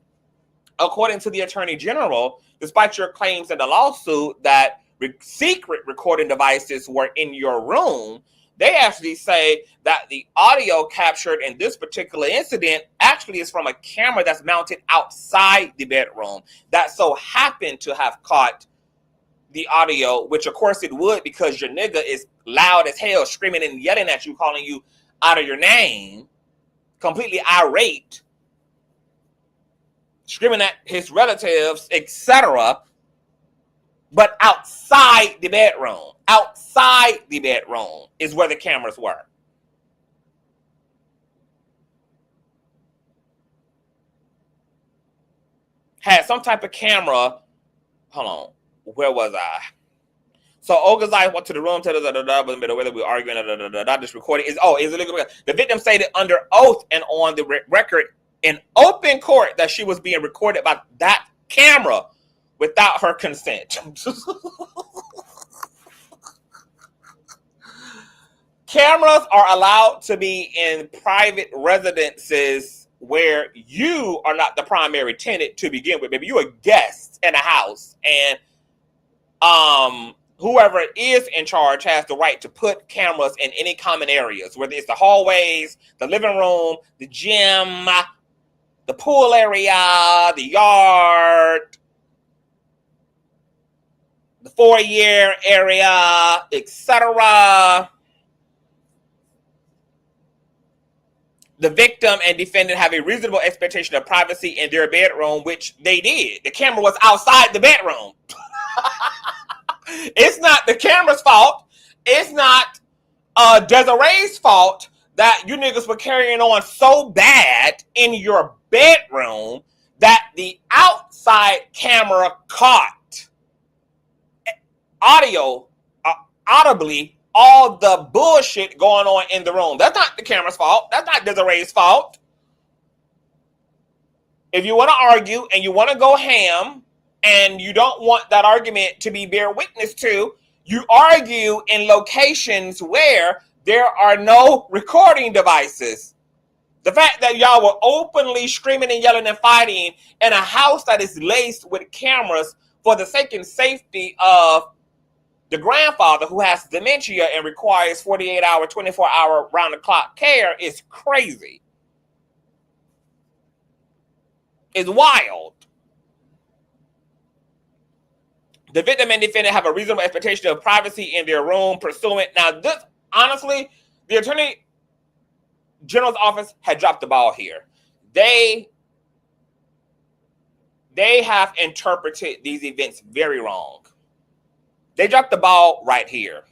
according to the Attorney General, despite your claims in the lawsuit that secret recording devices were in your room, They actually say that the audio captured in this particular incident actually is from a camera that's mounted outside the bedroom that so happened to have caught the audio, which of course it would, because your nigga is loud as hell, screaming and yelling at you, calling you out of your name, completely irate, screaming at his relatives, etc. But outside the bedroom is where the cameras were. Had some type of camera. Hold on. Where was I? So Ogazai went to the room, whether we were arguing, this recording is illegal. The victim stated under oath and on the record in open court that she was being recorded by that camera without her consent. Cameras are allowed to be in private residences where you are not the primary tenant to begin with. Maybe you're a guest in a house, and whoever is in charge has the right to put cameras in any common areas, whether it's the hallways, the living room, the gym, the pool area, the yard, the foyer area, etc. The victim and defendant have a reasonable expectation of privacy in their bedroom, which they did. The camera was outside the bedroom. It's not the camera's fault. It's not Desiree's fault that you niggas were carrying on so bad in your bedroom that the outside camera caught audibly all the bullshit going on in the room. That's not the camera's fault. That's not Desiree's fault. If you want to argue and you want to go ham and you don't want that argument to be bear witness to, you argue in locations where there are no recording devices. The fact that y'all were openly screaming and yelling and fighting in a house that is laced with cameras for the sake and safety of the grandfather who has dementia and requires 48-hour, 24-hour round-the-clock care is crazy. It's wild. The victim and defendant have a reasonable expectation of privacy in their room pursuant. Now, this, honestly, the Attorney General's office had dropped the ball here. They have interpreted these events very wrong. They dropped the ball right here.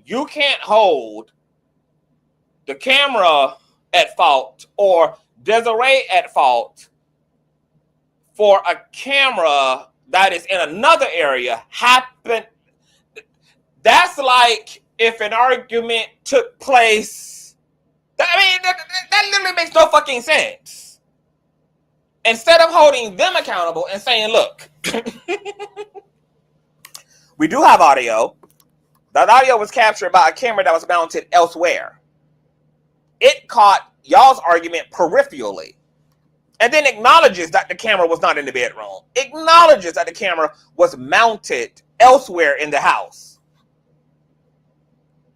You can't hold the camera at fault or Desiree at fault for a camera that is in another area happen. That's like if an argument took place. That literally makes no fucking sense. Instead of holding them accountable and saying, look, we do have audio. That audio was captured by a camera that was mounted elsewhere. It caught y'all's argument peripherally. And then acknowledges that the camera was not in the bedroom. Acknowledges that the camera was mounted elsewhere in the house.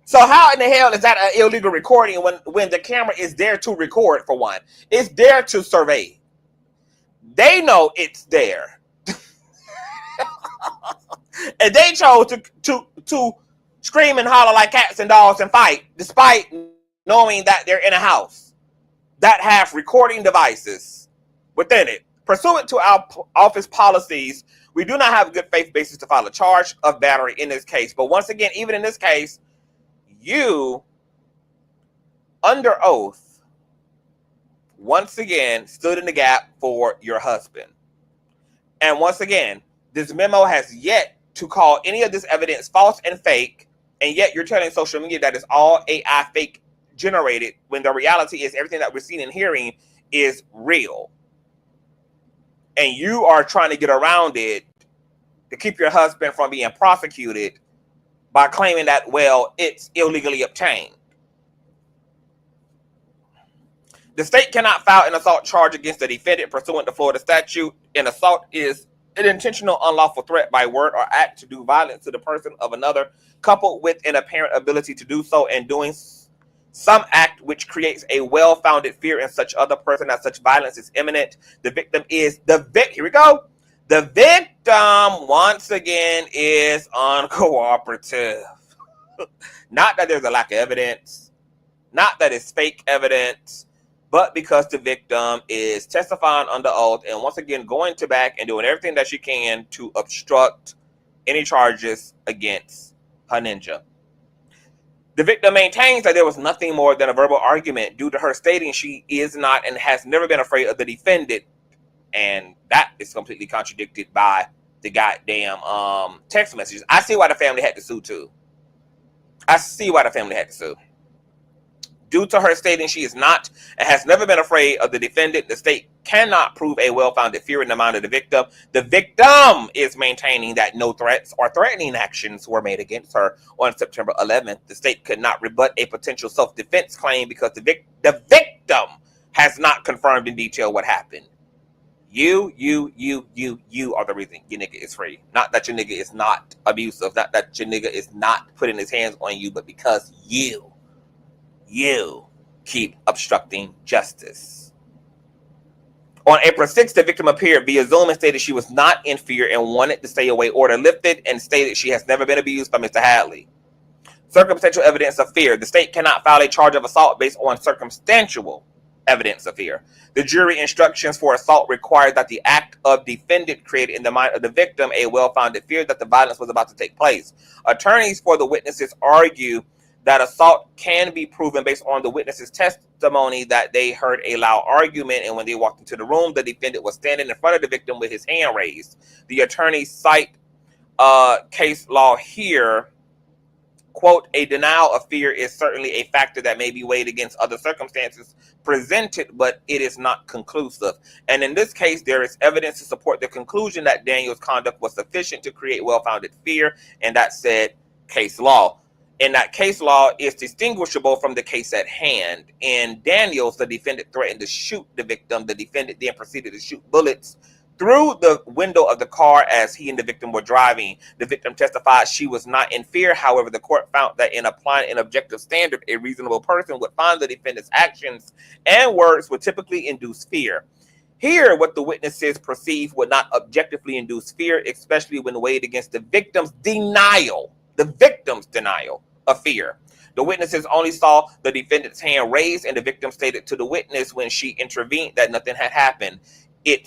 So how in the hell is that an illegal recording when the camera is there to record, for one? It's there to survey. They know it's there. And they chose to scream and holler like cats and dogs and fight, despite knowing that they're in a house that have recording devices within it. Pursuant to our office policies, we do not have a good faith basis to file a charge of battery in this case. But once again, even in this case, you, under oath, once again, stood in the gap for your husband. And once again, this memo has yet to call any of this evidence false and fake, and yet you're telling social media that it's all AI fake generated, when the reality is everything that we're seeing and hearing is real. And you are trying to get around it to keep your husband from being prosecuted by claiming that, well, it's illegally obtained. The state cannot file an assault charge against the defendant pursuant to Florida statute. An assault is an intentional unlawful threat by word or act to do violence to the person of another, coupled with an apparent ability to do so, and doing some act which creates a well-founded fear in such other person that such violence is imminent. The victim is here we go. The victim, once again, is uncooperative. Not that there's a lack of evidence, not that it's fake evidence, but because the victim is testifying under oath and once again going to back and doing everything that she can to obstruct any charges against her ninja. The victim maintains that there was nothing more than a verbal argument due to her stating she is not and has never been afraid of the defendant. And that is completely contradicted by the goddamn text messages. I see why the family had to sue too. I see why the family had to sue. Due to her stating she is not and has never been afraid of the defendant, the state cannot prove a well-founded fear in the mind of the victim. The victim is maintaining that no threats or threatening actions were made against her on September 11th. The state could not rebut a potential self-defense claim because the victim has not confirmed in detail what happened. You are the reason your nigga is free. Not that your nigga is not abusive, not that your nigga is not putting his hands on you, but because you keep obstructing justice. On April 6th, the victim appeared via Zoom and stated she was not in fear and wanted the stay away order lifted, and stated she has never been abused by Mr. Hadley. Circumstantial evidence of fear. The state cannot file a charge of assault based on circumstantial evidence of fear. The jury instructions for assault required that the act of defendant created in the mind of the victim a well-founded fear that the violence was about to take place. Attorneys for the witnesses argue that assault can be proven based on the witness's testimony that they heard a loud argument, and when they walked into the room, the defendant was standing in front of the victim with his hand raised. The attorneys cite case law here. Quote, a denial of fear is certainly a factor that may be weighed against other circumstances presented, but it is not conclusive. And in this case, there is evidence to support the conclusion that Daniel's conduct was sufficient to create well-founded fear, and that said case law. And that case law is distinguishable from the case at hand. In Daniels, the defendant threatened to shoot the victim. The defendant then proceeded to shoot bullets through the window of the car as he and the victim were driving. The victim testified she was not in fear. However, the court found that in applying an objective standard, a reasonable person would find the defendant's actions and words would typically induce fear. Here, what the witnesses perceived would not objectively induce fear, especially when weighed against the victim's denial of fear. The witnesses only saw the defendant's hand raised, and the victim stated to the witness when she intervened that nothing had happened. It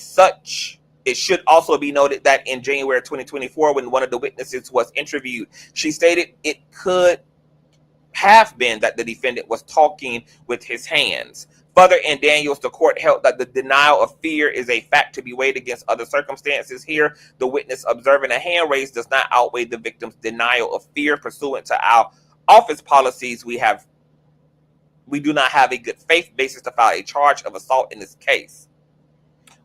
should also be noted that in January 2024, when one of the witnesses was interviewed, she stated it could have been that the defendant was talking with his hands. Further, in Daniels, the court held that the denial of fear is a fact to be weighed against other circumstances. Here, the witness observing a hand raised does not outweigh the victim's denial of fear. Pursuant to our office policies, we do not have a good faith basis to file a charge of assault in this case.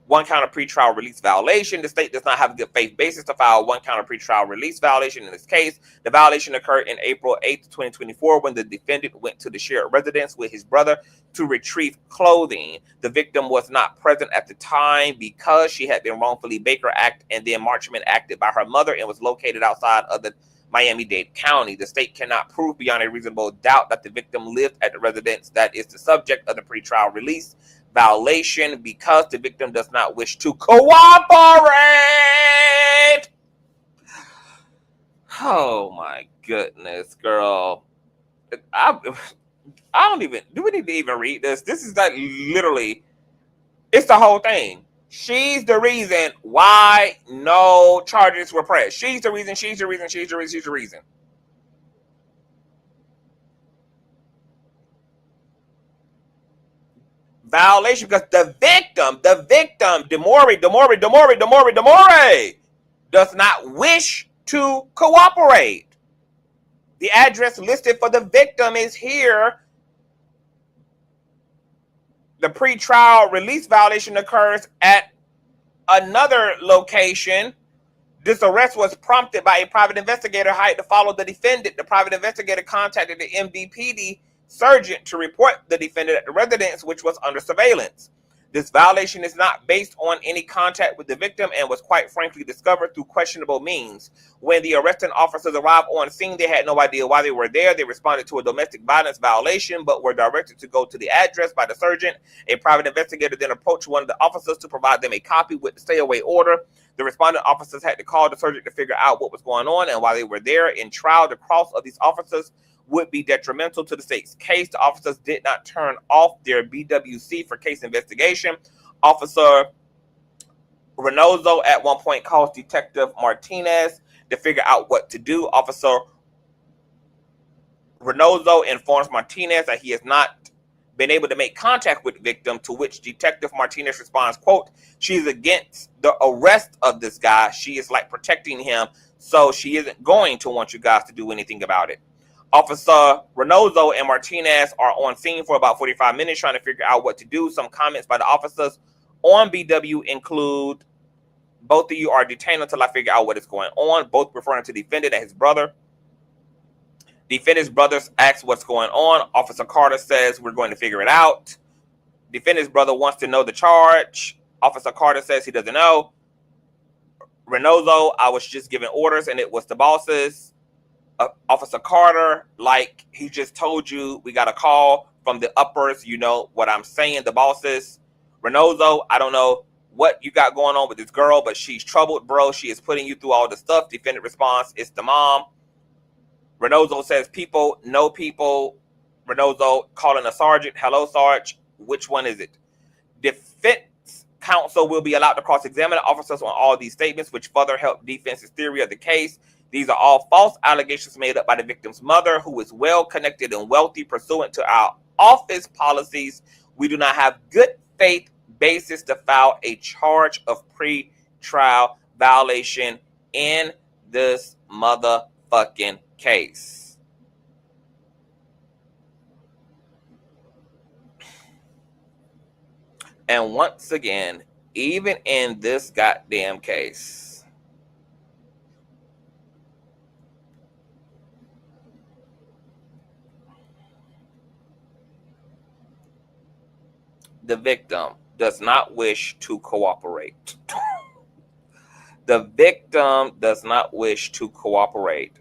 One count of pretrial release violation. The state does not have a good faith basis to file one count of pretrial release violation in this case. The violation occurred in April 8th, 2024, when the defendant went to the shared residence with his brother to retrieve clothing. The victim was not present at the time because she had been wrongfully Baker Act and then Marchman acted by her mother and was located outside of the Miami-Dade County. The state cannot prove beyond a reasonable doubt that the victim lived at the residence that is the subject of the pretrial release violation because the victim does not wish to cooperate. Oh my goodness, girl. I don't even, do we need to even read this? This is like literally, it's the whole thing. She's the reason why no charges were pressed. She's the reason. Violation because the victim, Demoree, does not wish to cooperate. The address listed for the victim is here. The pretrial release violation occurs at another location. This arrest was prompted by a private investigator hired to follow the defendant. The private investigator contacted the MDPD sergeant to report the defendant at the residence, which was under surveillance. This violation is not based on any contact with the victim and was quite frankly discovered through questionable means. When the arresting officers arrived on scene, they had no idea why they were there. They responded to a domestic violence violation, but were directed to go to the address by the sergeant. A private investigator then approached one of the officers to provide them a copy with the stay-away order. The responding officers had to call the sergeant to figure out what was going on, and while they were there in trial, the cross of these officers would be detrimental to the state's case. The officers did not turn off their BWC for case investigation. Officer Reynoso at one point calls Detective Martinez to figure out what to do. Officer Reynoso informs Martinez that he has not been able to make contact with the victim, to which Detective Martinez responds, quote, "She's against the arrest of this guy. She is like protecting him, so she isn't going to want you guys to do anything about it." Officer Reynoso and Martinez are on scene for about 45 minutes trying to figure out what to do. Some comments by the officers on BW include, "Both of you are detained until I figure out what is going on," both referring to the defendant and his brother. Defendant's brothers ask what's going on. Officer Carter says, "We're going to figure it out." Defendant's brother wants to know the charge. Officer Carter says he doesn't know. Reynoso, "I was just giving orders and it was the bosses." Officer Carter, like he just told you, we got a call from the uppers. You know what I'm saying, the bosses. Reynoso, "I don't know what you got going on with this girl, but she's troubled, bro. She is putting you through all the stuff." Defendant response, "It's the mom." Reynoso says, "People know people." Reynoso calling a sergeant, "Hello, Sarge. Which one is it?" Defense counsel will be allowed to cross-examine officers on all these statements, which further help defense's theory of the case. These are all false allegations made up by the victim's mother, who is well connected and wealthy pursuant to our office policies. We do not have good faith basis to file a charge of pre-trial violation in this motherfucking case. And once again, even in this goddamn case, the victim does not wish to cooperate. The victim does not wish to cooperate.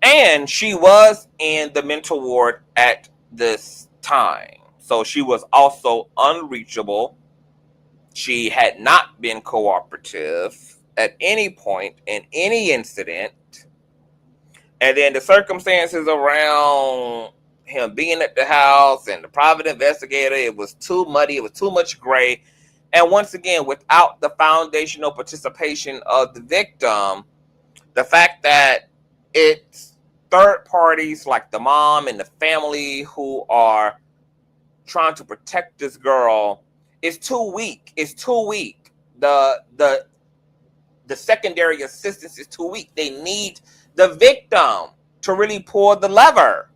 And she was in the mental ward at this time. So she was also unreachable. She had not been cooperative at any point in any incident. And then the circumstances around him being at the house and the private investigator, it was too muddy, it was too much gray. And once again, without the foundational participation of the victim, the fact that it's third parties like the mom and the family who are trying to protect this girl is too weak. It's too weak. The secondary assistance is too weak. They need the victim to really pull the lever.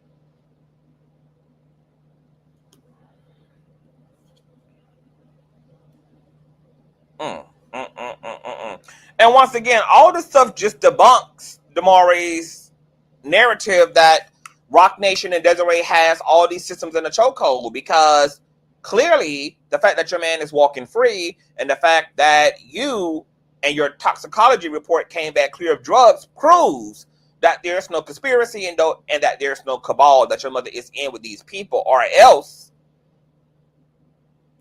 And once again, all this stuff just debunks Demoree's narrative that Roc Nation and Desiree has all these systems in a chokehold, because clearly the fact that your man is walking free and the fact that you and your toxicology report came back clear of drugs proves that there's no conspiracy and that there's no cabal, that your mother is in with these people, or else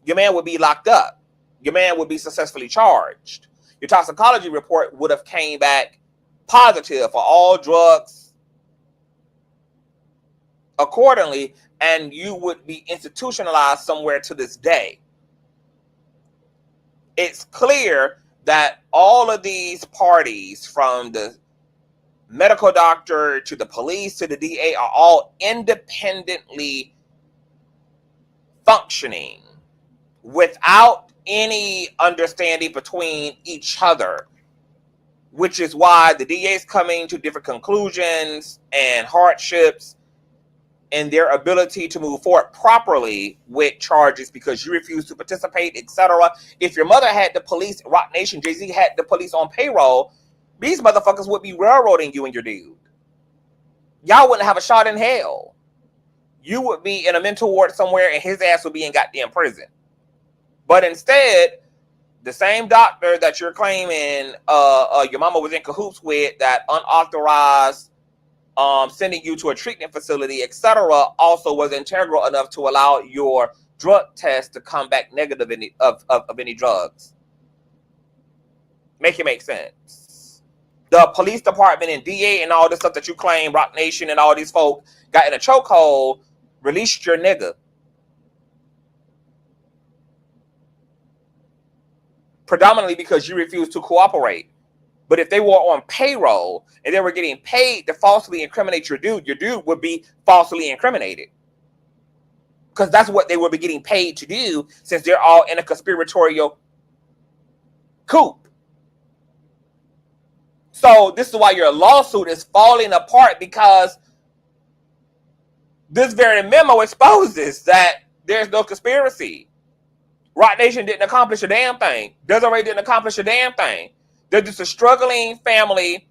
your man would be locked up. Your man would be successfully charged. Your toxicology report would have came back positive for all drugs accordingly, and you would be institutionalized somewhere to this day. It's clear that all of these parties, from the medical doctor to the police to the DA, are all independently functioning without any understanding between each other, which is why the DA is coming to different conclusions and hardships in their ability to move forward properly with charges, because you refuse to participate, etc. If your mother had the police, Roc Nation, Jay-Z had the police on payroll, these motherfuckers would be railroading you and your dude. Y'all wouldn't have a shot in hell. You would be in a mental ward somewhere and his ass would be in goddamn prison. But instead, the same doctor that you're claiming your mama was in cahoots with, that unauthorized sending you to a treatment facility, etc., also was integral enough to allow your drug test to come back negative of any drugs. Make it make sense. The police department and DA and all this stuff that you claim, Roc Nation and all these folk got in a chokehold, released your nigga. Predominantly because you refused to cooperate. But if they were on payroll and they were getting paid to falsely incriminate your dude would be falsely incriminated. Because that's what they would be getting paid to do, since they're all in a conspiratorial coup. So this is why your lawsuit is falling apart, because this very memo exposes that there's no conspiracy. Roc Nation didn't accomplish a damn thing. Desiree didn't accomplish a damn thing. They're just a struggling family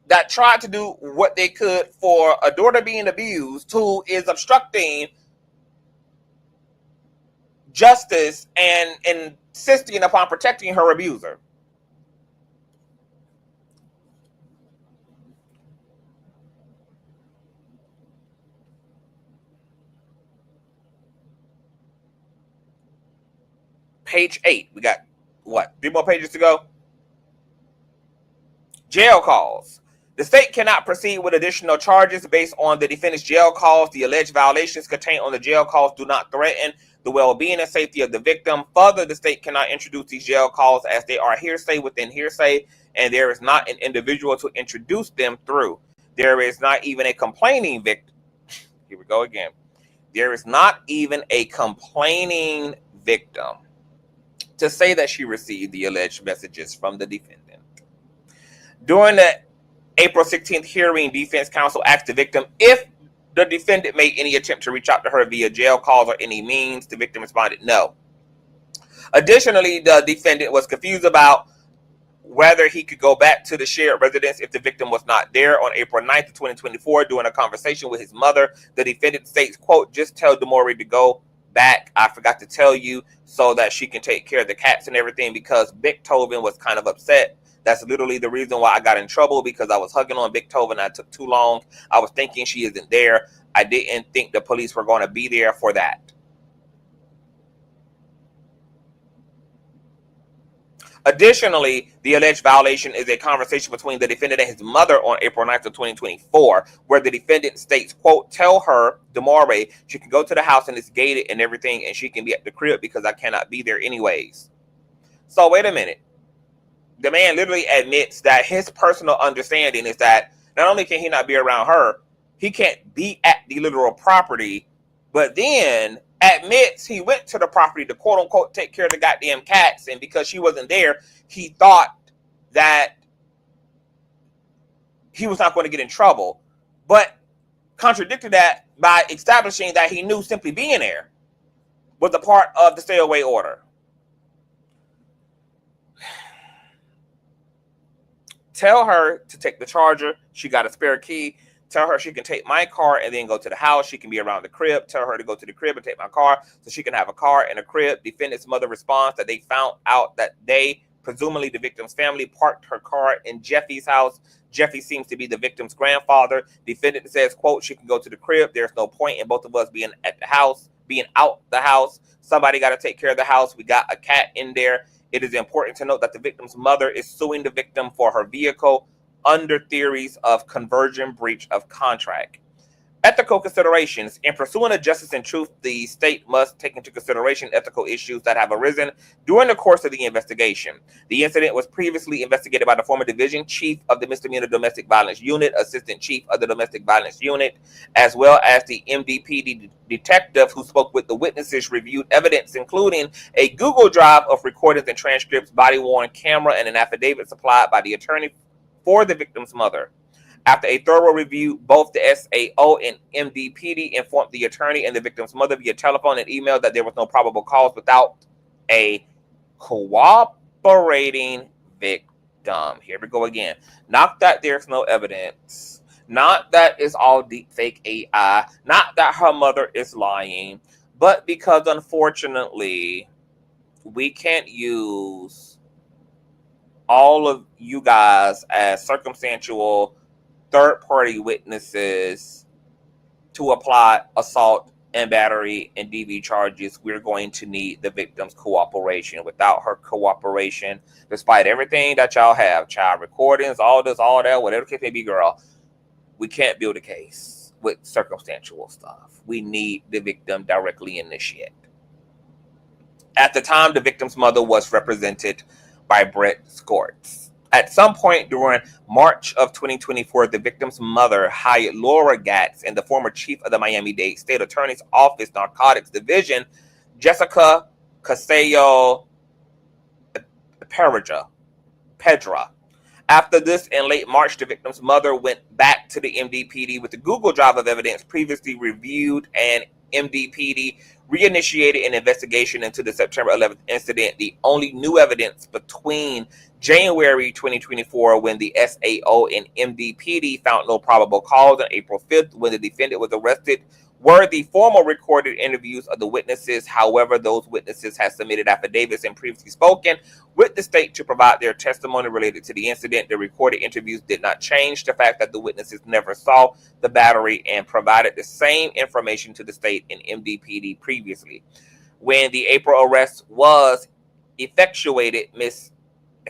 that tried to do what they could for a daughter being abused, who is obstructing justice and insisting upon protecting her abuser. Page 8. We got, what, 3 more pages to go? Jail calls. The state cannot proceed with additional charges based on the defendant's jail calls. The alleged violations contained on the jail calls do not threaten the well-being and safety of the victim. Further, the state cannot introduce these jail calls as they are hearsay within hearsay, and there is not an individual to introduce them through. There is not even a complaining victim. Here we go again. There is not even a complaining victim to say that she received the alleged messages from the defendant. During the April 16th hearing, defense counsel asked the victim if the defendant made any attempt to reach out to her via jail calls or any means. The victim responded no. Additionally, the defendant was confused about whether he could go back to the shared residence if the victim was not there. On April 9th of 2024, during a conversation with his mother, the defendant states, quote, "Just tell Demoree to go back. I forgot to tell you so that she can take care of the cats and everything," because Beethoven was kind of upset. That's literally the reason why I got in trouble, because I was hugging on Beethoven. I took too long. I was thinking she isn't there. I didn't think the police were going to be there for that. Additionally, the alleged violation is a conversation between the defendant and his mother on April 9th of 2024, where the defendant states, quote, "Tell her, Demoree, she can go to the house and it's gated and everything, and she can be at the crib because I cannot be there anyways." So wait a minute. The man literally admits that his personal understanding is that not only can he not be around her, he can't be at the literal property, but then admits he went to the property to quote unquote take care of the goddamn cats, and because she wasn't there, he thought that he was not going to get in trouble, but contradicted that by establishing that he knew simply being there was a part of the stay away order. Tell her to take the charger. She got a spare key. Tell her she can take my car and then go to the house. She can be around the crib. Tell her to go to the crib and take my car so she can have a car and a crib. Defendant's mother responds that they found out that they, presumably the victim's family, parked her car in Jeffy's house. Jeffy seems to be the victim's grandfather. Defendant says, quote, "She can go to the crib. There's no point in both of us being at the house, being out the house. Somebody got to take care of the house. We got a cat in there." It is important to note that the victim's mother is suing the victim for her vehicle under theories of conversion breach of contract. Ethical considerations. In pursuing of justice and truth, the state must take into consideration ethical issues that have arisen during the course of the investigation. The incident was previously investigated by the former division chief of the misdemeanor domestic violence unit, assistant chief of the domestic violence unit, as well as the MDPD detective who spoke with the witnesses, reviewed evidence, including a Google Drive of recordings and transcripts, body-worn camera, and an affidavit supplied by the attorney for the victim's mother. After a thorough review, both the SAO and MDPD informed the attorney and the victim's mother via telephone and email that there was no probable cause without a cooperating victim. Here we go again. Not that there's no evidence. Not that it's all deep fake AI. Not that her mother is lying. But because, unfortunately, we can't use all of you guys as circumstantial third-party witnesses to apply assault and battery and DV charges. We're going to need the victim's cooperation. Without her cooperation, despite everything that y'all have, child recordings, all this, all that, whatever the case may be, girl, we can't build a case with circumstantial stuff. We need the victim directly initiate. At the time, the victim's mother was represented by Brett Scorts. At some point during March of 2024, the victim's mother hired Laura Gatz and the former chief of the Miami-Dade State Attorney's Office Narcotics Division, Jessica Casello Pedra. After this, in late March, the victim's mother went back to the MDPD with the Google Drive of evidence previously reviewed, and MDPD reinitiated an investigation into the September 11th incident. The only new evidence between January 2024, when the SAO and MDPD found no probable cause, and April 5th, when the defendant was arrested, were the formal recorded interviews of the witnesses. However, those witnesses had submitted affidavits and previously spoken with the state to provide their testimony related to the incident. The recorded interviews did not change the fact that the witnesses never saw the battery and provided the same information to the state and MDPD previously. When the April arrest was effectuated, Ms.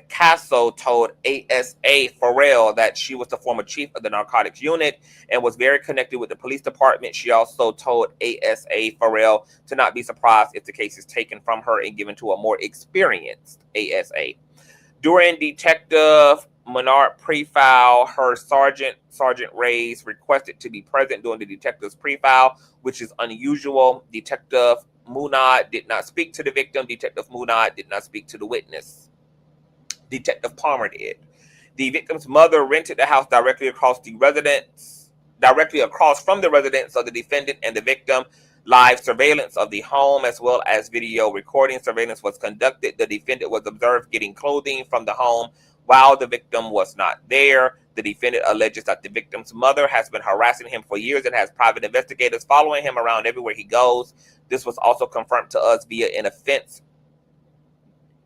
Casso told ASA Farrell that she was the former chief of the narcotics unit and was very connected with the police department. She also told ASA Farrell to not be surprised if the case is taken from her and given to a more experienced ASA. During Detective Menard pre-file, her Sergeant Reyes requested to be present during the detective's pre-file, which is unusual. Detective Munad did not speak to the victim. Detective Munad did not speak to the witness. Detective Palmer did. The victim's mother rented the house directly across from the residence of the defendant and the victim. Live surveillance of the home as well as video recording surveillance was conducted. The defendant was observed getting clothing from the home while the victim was not there. The defendant alleges that the victim's mother has been harassing him for years and has private investigators following him around everywhere he goes. This was also confirmed to us via an offense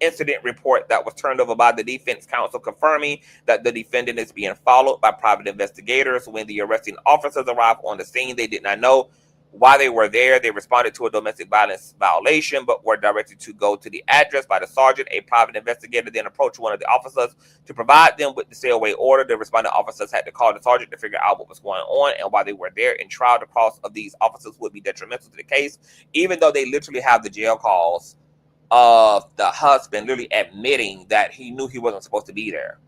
incident report that was turned over by the defense counsel, confirming that the defendant is being followed by private investigators. When the arresting officers arrived on the scene, they did not know why they were there. They responded to a domestic violence violation, but were directed to go to the address by the sergeant. A private investigator then approached one of the officers to provide them with the stay-away order. The responding officers had to call the sergeant to figure out what was going on and why they were there. In trial, the cross of these officers would be detrimental to the case, even though they literally have the jail calls of the husband literally admitting that he knew he wasn't supposed to be there.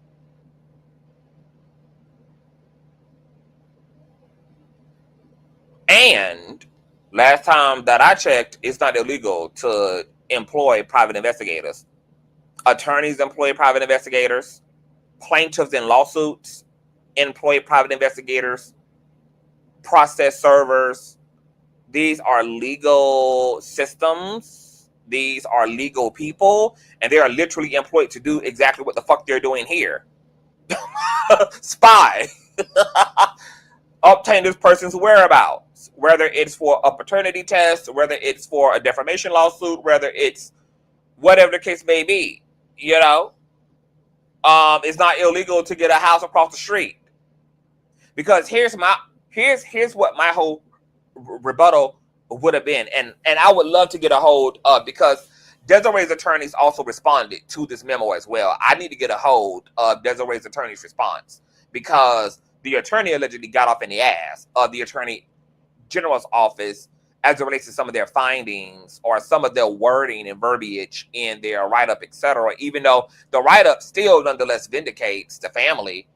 And last time that I checked, it's not illegal to employ private investigators. Attorneys employ private investigators. Plaintiffs in lawsuits employ private investigators. Process servers. These are legal systems. These are legal people, and they are literally employed to do exactly what the fuck they're doing here. Spy. Obtain this person's whereabouts, whether it's for a paternity test, whether it's for a defamation lawsuit, whether it's whatever the case may be. You know, it's not illegal to get a house across the street. Because here's what my whole rebuttal would have been, and I would love to get a hold of, because Desiree's attorneys also responded to this memo as well. I need to get a hold of Desiree's attorney's response, because the attorney allegedly got off in the ass of the Attorney General's office as it relates to some of their findings or some of their wording and verbiage in their write-up, etc. Even though the write-up still nonetheless vindicates the family,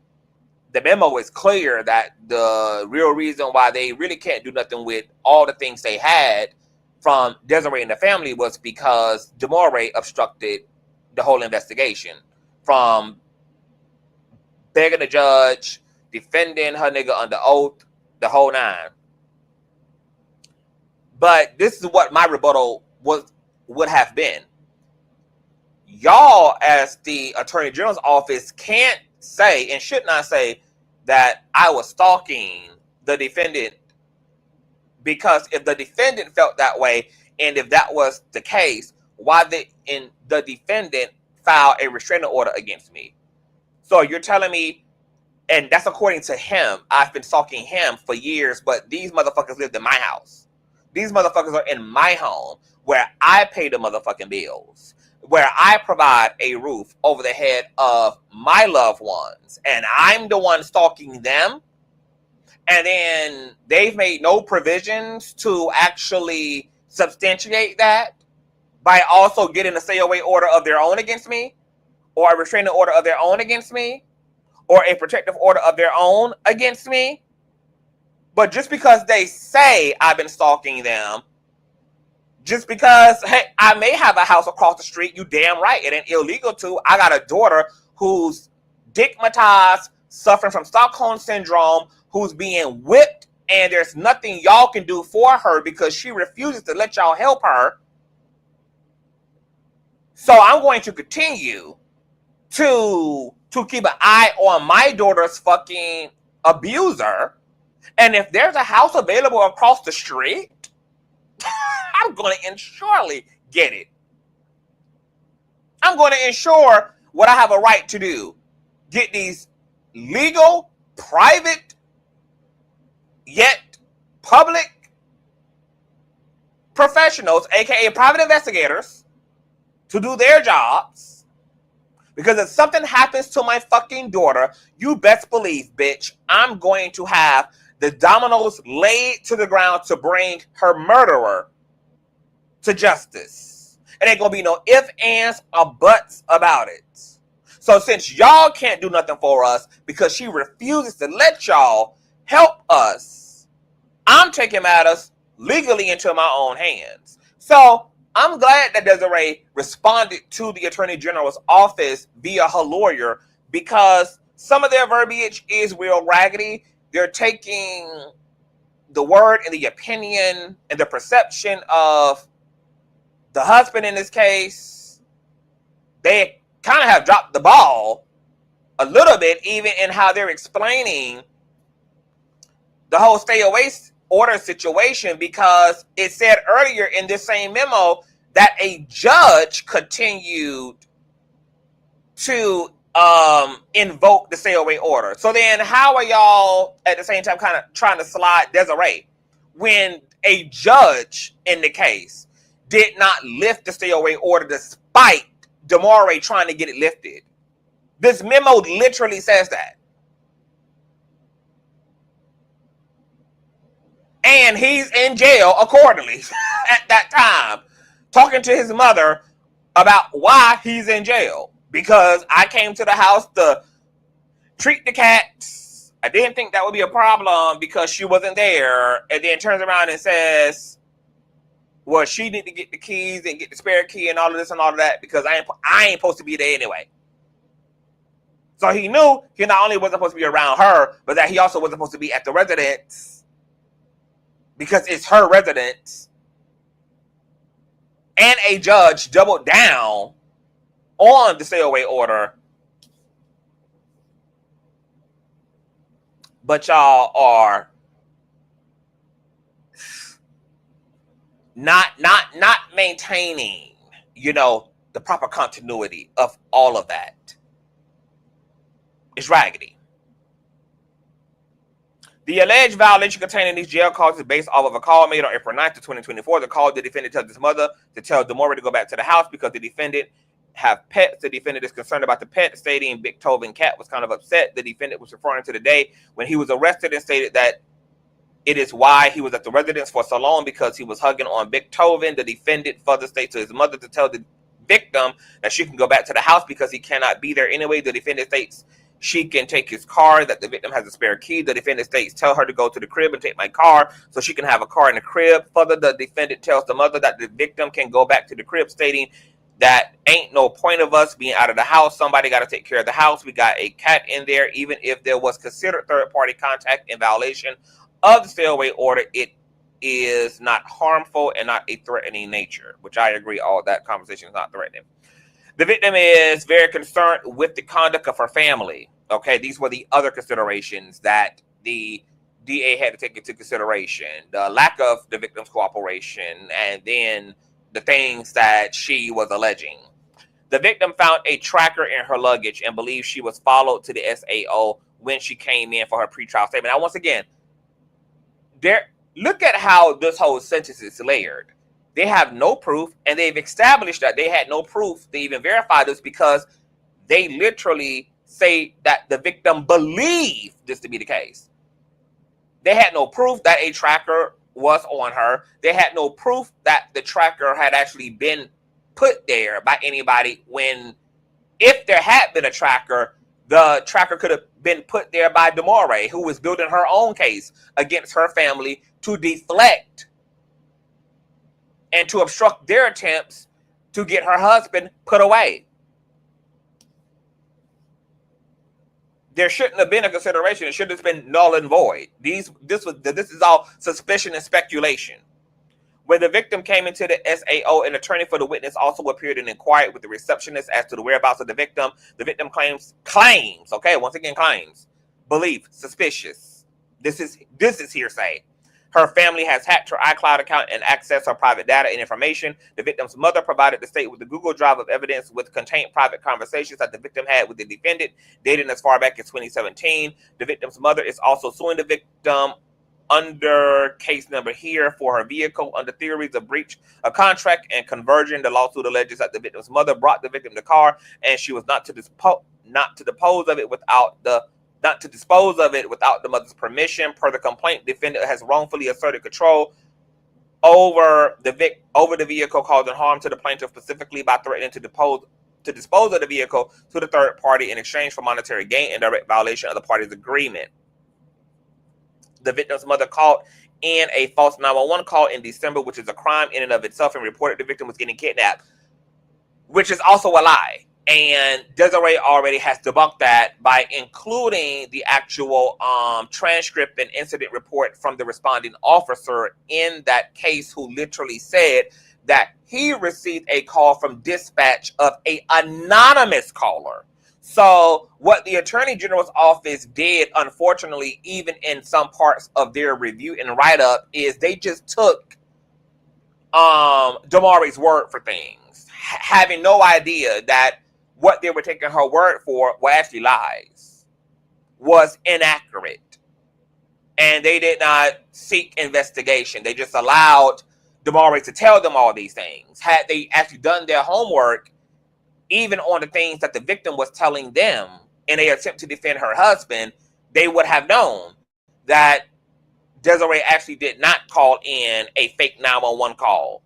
the memo is clear that the real reason why they really can't do nothing with all the things they had from Desiree and the family was because Demoree obstructed the whole investigation, from begging the judge, defending her nigga under oath, the whole nine. But this is what my rebuttal would have been. Y'all, as the Attorney General's office, can't say and should not say that I was stalking the defendant, because if the defendant felt that way, and if that was the case, why the defendant filed a restraining order against me. So you're telling me, and that's according to him, I've been stalking him for years, but these motherfuckers lived in my house. These motherfuckers are in my home where I pay the motherfucking bills, where I provide a roof over the head of my loved ones, and I'm the one stalking them. And then they've made no provisions to actually substantiate that by also getting a stay away order of their own against me, or a restraining order of their own against me, or a protective order of their own against me. But just because they say I've been stalking them, just because, hey, I may have a house across the street, you damn right, it ain't illegal to. I got a daughter who's stigmatized, suffering from Stockholm Syndrome, who's being whipped, and there's nothing y'all can do for her because she refuses to let y'all help her. So I'm going to continue to keep an eye on my daughter's fucking abuser. And if there's a house available across the street, I'm going to surely get it. I'm going to ensure what I have a right to do. Get these legal, private, yet public professionals, aka private investigators, to do their jobs. Because if something happens to my fucking daughter, you best believe, bitch, I'm going to have the dominoes laid to the ground to bring her murderer to justice. It ain't gonna be no ifs, ands, or buts about it. So since y'all can't do nothing for us because she refuses to let y'all help us, I'm taking matters legally into my own hands. So I'm glad that Desiree responded to the Attorney General's office via her lawyer, because some of their verbiage is real raggedy. They're taking the word and the opinion and the perception of the husband in this case. They kind of have dropped the ball a little bit, even in how they're explaining the whole stay away order situation, because it said earlier in this same memo that a judge continued to invoke the stay away order. So then how are y'all at the same time kind of trying to slide Desiree when a judge in the case did not lift the stay away order despite Demoree trying to get it lifted? This memo literally says that. And he's in jail accordingly at that time, talking to his mother about why he's in jail. Because I came to the house to treat the cats. I didn't think that would be a problem because she wasn't there. And then turns around and says, well, she need to get the keys and get the spare key and all of this and all of that because I ain't supposed to be there anyway. So he knew he not only wasn't supposed to be around her, but that he also wasn't supposed to be at the residence because it's her residence. And a judge doubled down on the stay away order. But y'all are not maintaining, the proper continuity of all of that. It's raggedy. The alleged violation contained in these jail calls is based off of a call made on April 9th, 2024. The call, the defendant tells his mother to tell Demoree to go back to the house because the defendant have pets. The defendant is concerned about the pet, stating Big Tovin Cat was kind of upset. The defendant was referring to the day when he was arrested and stated that it is why he was at the residence for so long, because he was hugging on Big Tovin. The defendant further states to his mother to tell the victim that she can go back to the house because he cannot be there anyway. The defendant states she can take his car, that the victim has a spare key. The defendant states, tell her to go to the crib and take my car so she can have a car in the crib. Further, the defendant tells the mother that the victim can go back to the crib, stating that ain't no point of us being out of the house. Somebody got to take care of the house. We got a cat in there. Even if there was considered third-party contact in violation of the stay away order, it is not harmful and not a threatening nature, which I agree. All that conversation is not threatening. The victim is very concerned with the conduct of her family. Okay, these were the other considerations that the DA had to take into consideration. The lack of the victim's cooperation, and then the things that she was alleging. The victim found a tracker in her luggage and believed she was followed to the SAO when she came in for her pretrial statement. Now, once again, look at how this whole sentence is layered. They have no proof, and they've established that they had no proof to even verify this because they literally say that the victim believed this to be the case. They had no proof that a tracker was on her. They had no proof that the tracker had actually been put there by anybody when, if there had been a tracker, the tracker could have been put there by Demoree, who was building her own case against her family to deflect and to obstruct their attempts to get her husband put away. There shouldn't have been a consideration. It should have been null and void. This is all suspicion and speculation. When the victim came into the SAO, an attorney for the witness also appeared and inquired with the receptionist as to the whereabouts of the victim. The victim claims, okay, once again claims, belief, suspicious. This is hearsay. Her family has hacked her iCloud account and accessed her private data and information. The victim's mother provided the state with the Google Drive of evidence with contained private conversations that the victim had with the defendant, dating as far back as 2017. The victim's mother is also suing the victim under case number here for her vehicle under theories of breach of contract and conversion. The lawsuit alleges that the victim's mother brought the victim the car and she was not to dispose of it without the mother's permission. Per the complaint, the defendant has wrongfully asserted control over the vehicle, causing harm to the plaintiff specifically by threatening to dispose of the vehicle to the third party in exchange for monetary gain in direct violation of the party's agreement. The victim's mother called in a false 911 call in December, which is a crime in and of itself, and reported the victim was getting kidnapped, which is also a lie. And Desiree already has debunked that by including the actual transcript and incident report from the responding officer in that case, who literally said that he received a call from dispatch of an anonymous caller. So what the Attorney General's office did, unfortunately, even in some parts of their review and write-up, is they just took Demoree's word for things, having no idea that what they were taking her word for were actually lies, was inaccurate. And they did not seek investigation. They just allowed Demoree to tell them all these things. Had they actually done their homework, even on the things that the victim was telling them in an attempt to defend her husband, they would have known that Desiree actually did not call in a fake 911 call.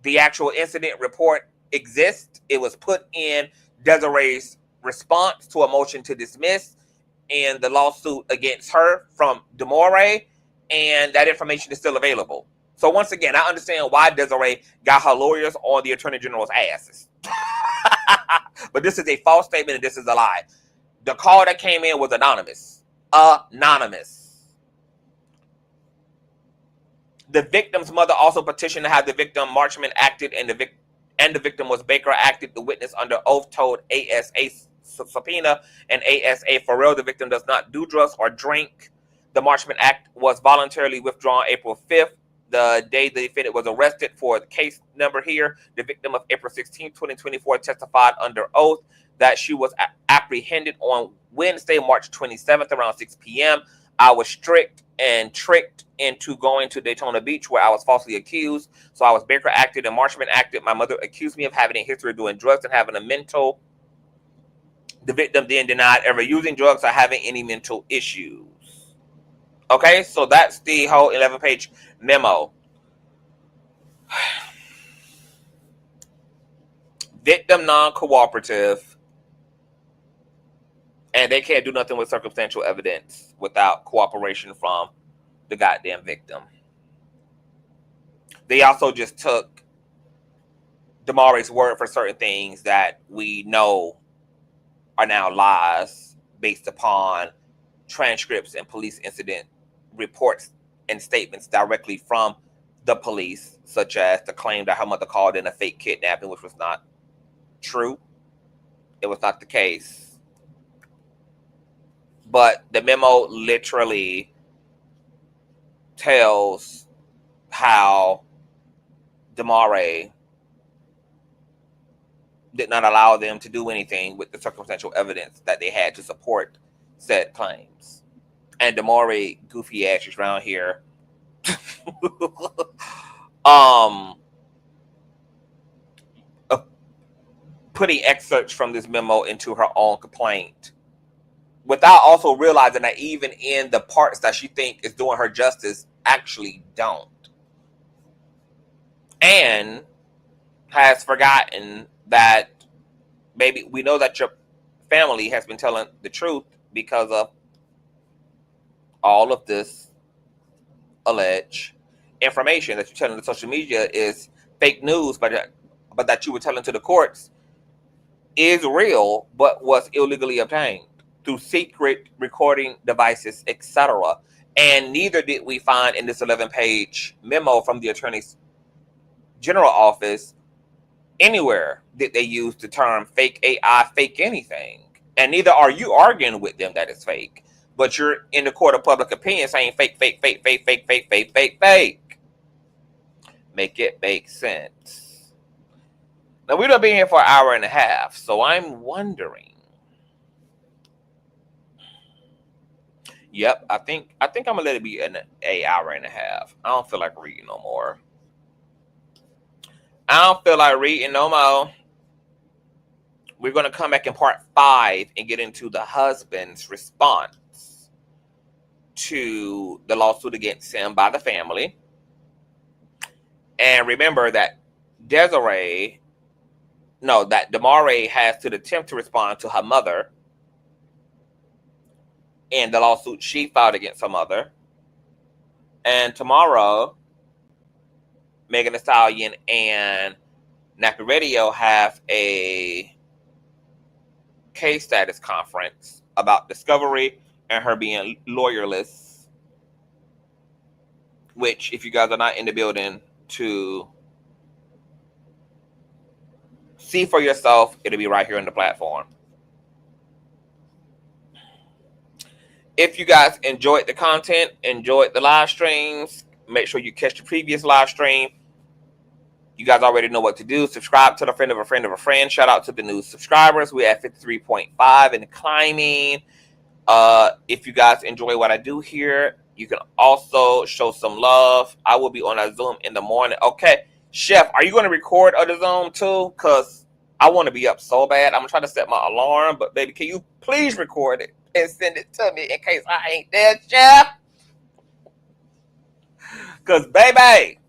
The actual incident report exists. It was put in Desiree's response to a motion to dismiss and the lawsuit against her from Demoree, and that information is still available. So once again, I understand why Desiree got her lawyers on the Attorney General's asses. But this is a false statement and this is a lie. The call that came in was anonymous. The victim's mother also petitioned to have the victim Marchman acted, and the victim was Baker acted. The witness under oath told ASA subpoena and ASA for real the victim does not do drugs or drink. The Marchman Act was voluntarily withdrawn April 5th, the day the defendant was arrested. For the case number here, the victim of April 16, 2024 testified under oath that she was apprehended on Wednesday, March 27th around 6 p.m. I was tricked into going to Daytona Beach where I was falsely accused. So I was Baker acted and Marchman acted. My mother accused me of having a history of doing drugs and having a mental. The victim then denied ever using drugs or having any mental issues. Okay, so that's the whole 11-page memo. Victim non-cooperative, and they can't do nothing with circumstantial evidence without cooperation from the goddamn victim. They also just took Demoree's word for certain things that we know are now lies based upon transcripts and police incident reports and statements directly from the police, such as the claim that her mother called in a fake kidnapping, which was not true. It was not the case. But the memo literally tells how Demoree did not allow them to do anything with the circumstantial evidence that they had to support said claims. And Demoree, goofy ass, is around here putting excerpts from this memo into her own complaint without also realizing that even in the parts that she thinks is doing her justice actually don't. And has forgotten that maybe we know that your family has been telling the truth because of all of this alleged information that you're telling the social media is fake news, but that you were telling to the courts is real, but was illegally obtained through secret recording devices, etc. And neither did we find in this 11-page memo from the Attorney General office anywhere did they use the term fake AI, fake anything. And neither are you arguing with them that it's fake. But you're in the court of public opinion saying fake, fake, fake, fake, fake, fake, fake, fake, fake. Make it make sense. Now, we've been here for an hour and a half, so I'm wondering. Yep, I think I'm gonna let it be an hour and a half. I don't feel like reading no more. We're gonna come back in part 5 and get into the husband's response to the lawsuit against him by the family. And remember that Demoree has to attempt to respond to her mother in the lawsuit she filed against her mother. And tomorrow, Megan Thee Stallion and Nappy Radio have a case status conference about discovery and her being lawyerless, which, if you guys are not in the building to see for yourself, it'll be right here on the platform. If you guys enjoyed the content, enjoyed the live streams, make sure you catch the previous live stream. You guys already know what to do. Subscribe to the friend of a friend of a friend. Shout out to the new subscribers. We're at 53.5 and climbing. If you guys enjoy what I do here, you can also show some love. I will be on a Zoom in the morning. Okay, Chef, are you going to record on the Zoom too? Because I want to be up so bad. I'm going to try to set my alarm. But, baby, can you please record it and send it to me in case I ain't there, Chef? Because, baby,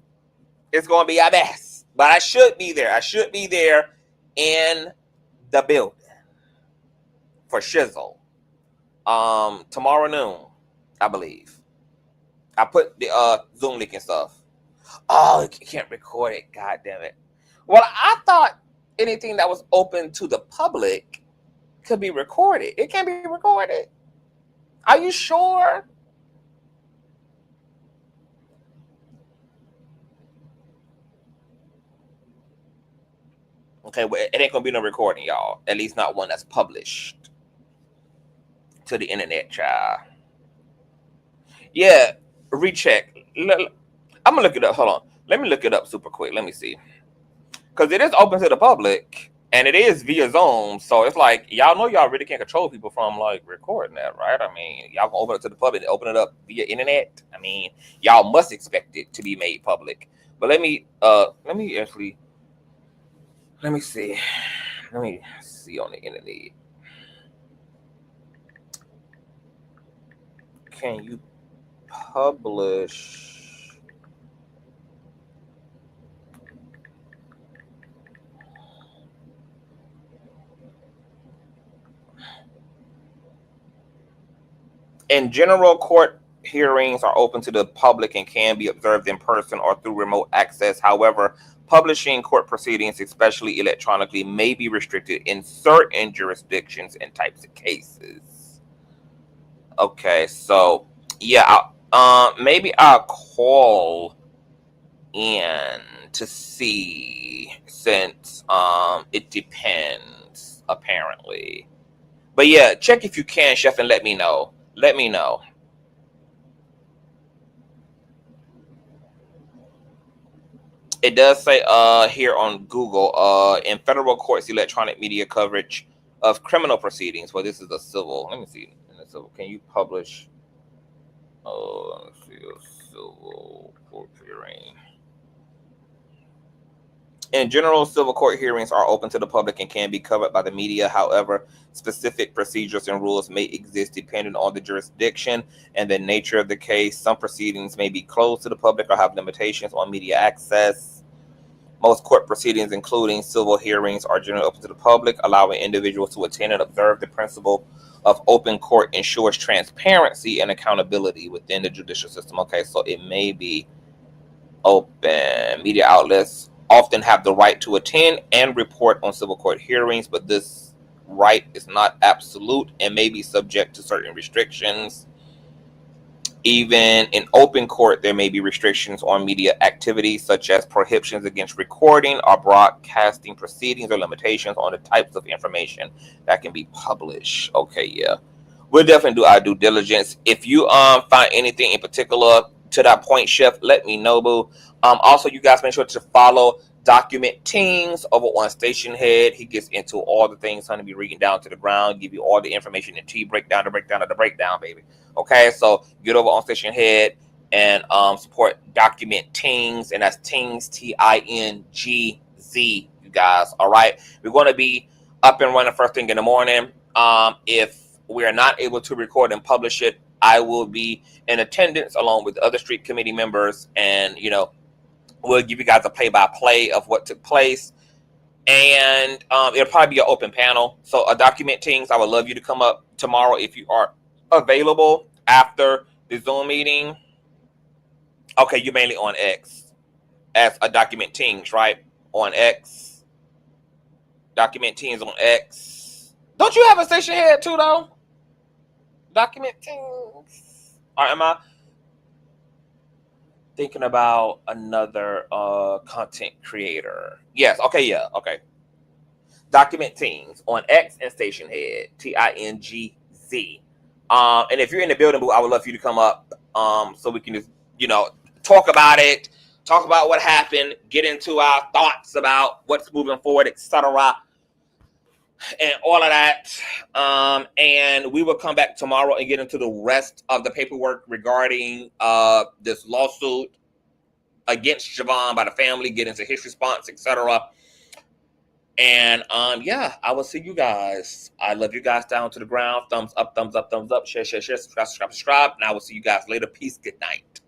it's going to be our best. But I should be there. I should be there in the building for shizzle. Tomorrow noon, I believe. I put the Zoom link and stuff. Oh, you can't record it. God damn it. Well, I thought anything that was open to the public could be recorded. It can be recorded. Are you sure? Okay, well, it ain't gonna be no recording, y'all. At least not one that's published to the internet, child. Yeah, recheck. I'm gonna look it up. Hold on. Let me look it up super quick. Let me see. Because it is open to the public and it is via Zoom. So it's like, y'all know y'all really can't control people from like recording that, right? I mean, y'all can open it to the public and open it up via internet. I mean, y'all must expect it to be made public. But let me actually. Let me see. Let me see on the internet. Can you publish? In general, court hearings are open to the public and can be observed in person or through remote access. However, publishing court proceedings, especially electronically, may be restricted in certain jurisdictions and types of cases. Okay, so yeah, maybe I'll call in to see, since it depends apparently. But yeah, check if you can, Chef, and let me know. Let me know. It does say here on Google, in federal courts, electronic media coverage of criminal proceedings. Well, this is a civil. Let me see. In the civil, can you publish? Oh, let me see. A civil court hearing. In general, civil court hearings are open to the public and can be covered by the media. However, specific procedures and rules may exist depending on the jurisdiction and the nature of the case. Some proceedings may be closed to the public or have limitations on media access. Most court proceedings, including civil hearings, are generally open to the public, allowing individuals to attend and observe. The principle of open court ensures transparency and accountability within the judicial system. Okay, so it may be open. Media outlets often have the right to attend and report on civil court hearings, but this right is not absolute and may be subject to certain restrictions. Even in open court, there may be restrictions on media activities, such as prohibitions against recording or broadcasting proceedings, or limitations on the types of information that can be published. Okay, yeah. We'll definitely do our due diligence. If you find anything in particular to that point, Chef, let me know, boo. Also, you guys make sure to follow Document Teams over on Station Head. He gets into all the things, honey, be reading down to the ground, give you all the information and breakdown of the breakdown, baby. Okay, so get over on Station Head and support Document Teams, and that's Teams, Tingz, you guys. All right, we're going to be up and running first thing in the morning. If we are not able to record and publish it, I will be in attendance along with other street committee members, and we'll give you guys a play-by-play of what took place. And it'll probably be an open panel. So a Document Teams, I would love you to come up tomorrow if you are available after the Zoom meeting. Okay, you're mainly on X as a Document Teams, right? On X. Document Teams on X. Don't you have a Station Head too, though? Document Teams. Or am I thinking about another content creator? Yes. Okay. Yeah. Okay. Document Teams on X and Station Head, Tingz. And if you're in the building, boo, I would love for you to come up so we can just talk about it, talk about what happened, get into our thoughts about what's moving forward, etc. and all of that. And we will come back tomorrow and get into the rest of the paperwork regarding this lawsuit against Javon by the family, get into his response, etc. And yeah, I will see you guys. I love you guys down to the ground. Thumbs up, thumbs up, thumbs up. Share, share, share. Subscribe, subscribe, subscribe. And I will see you guys later. Peace. Good night.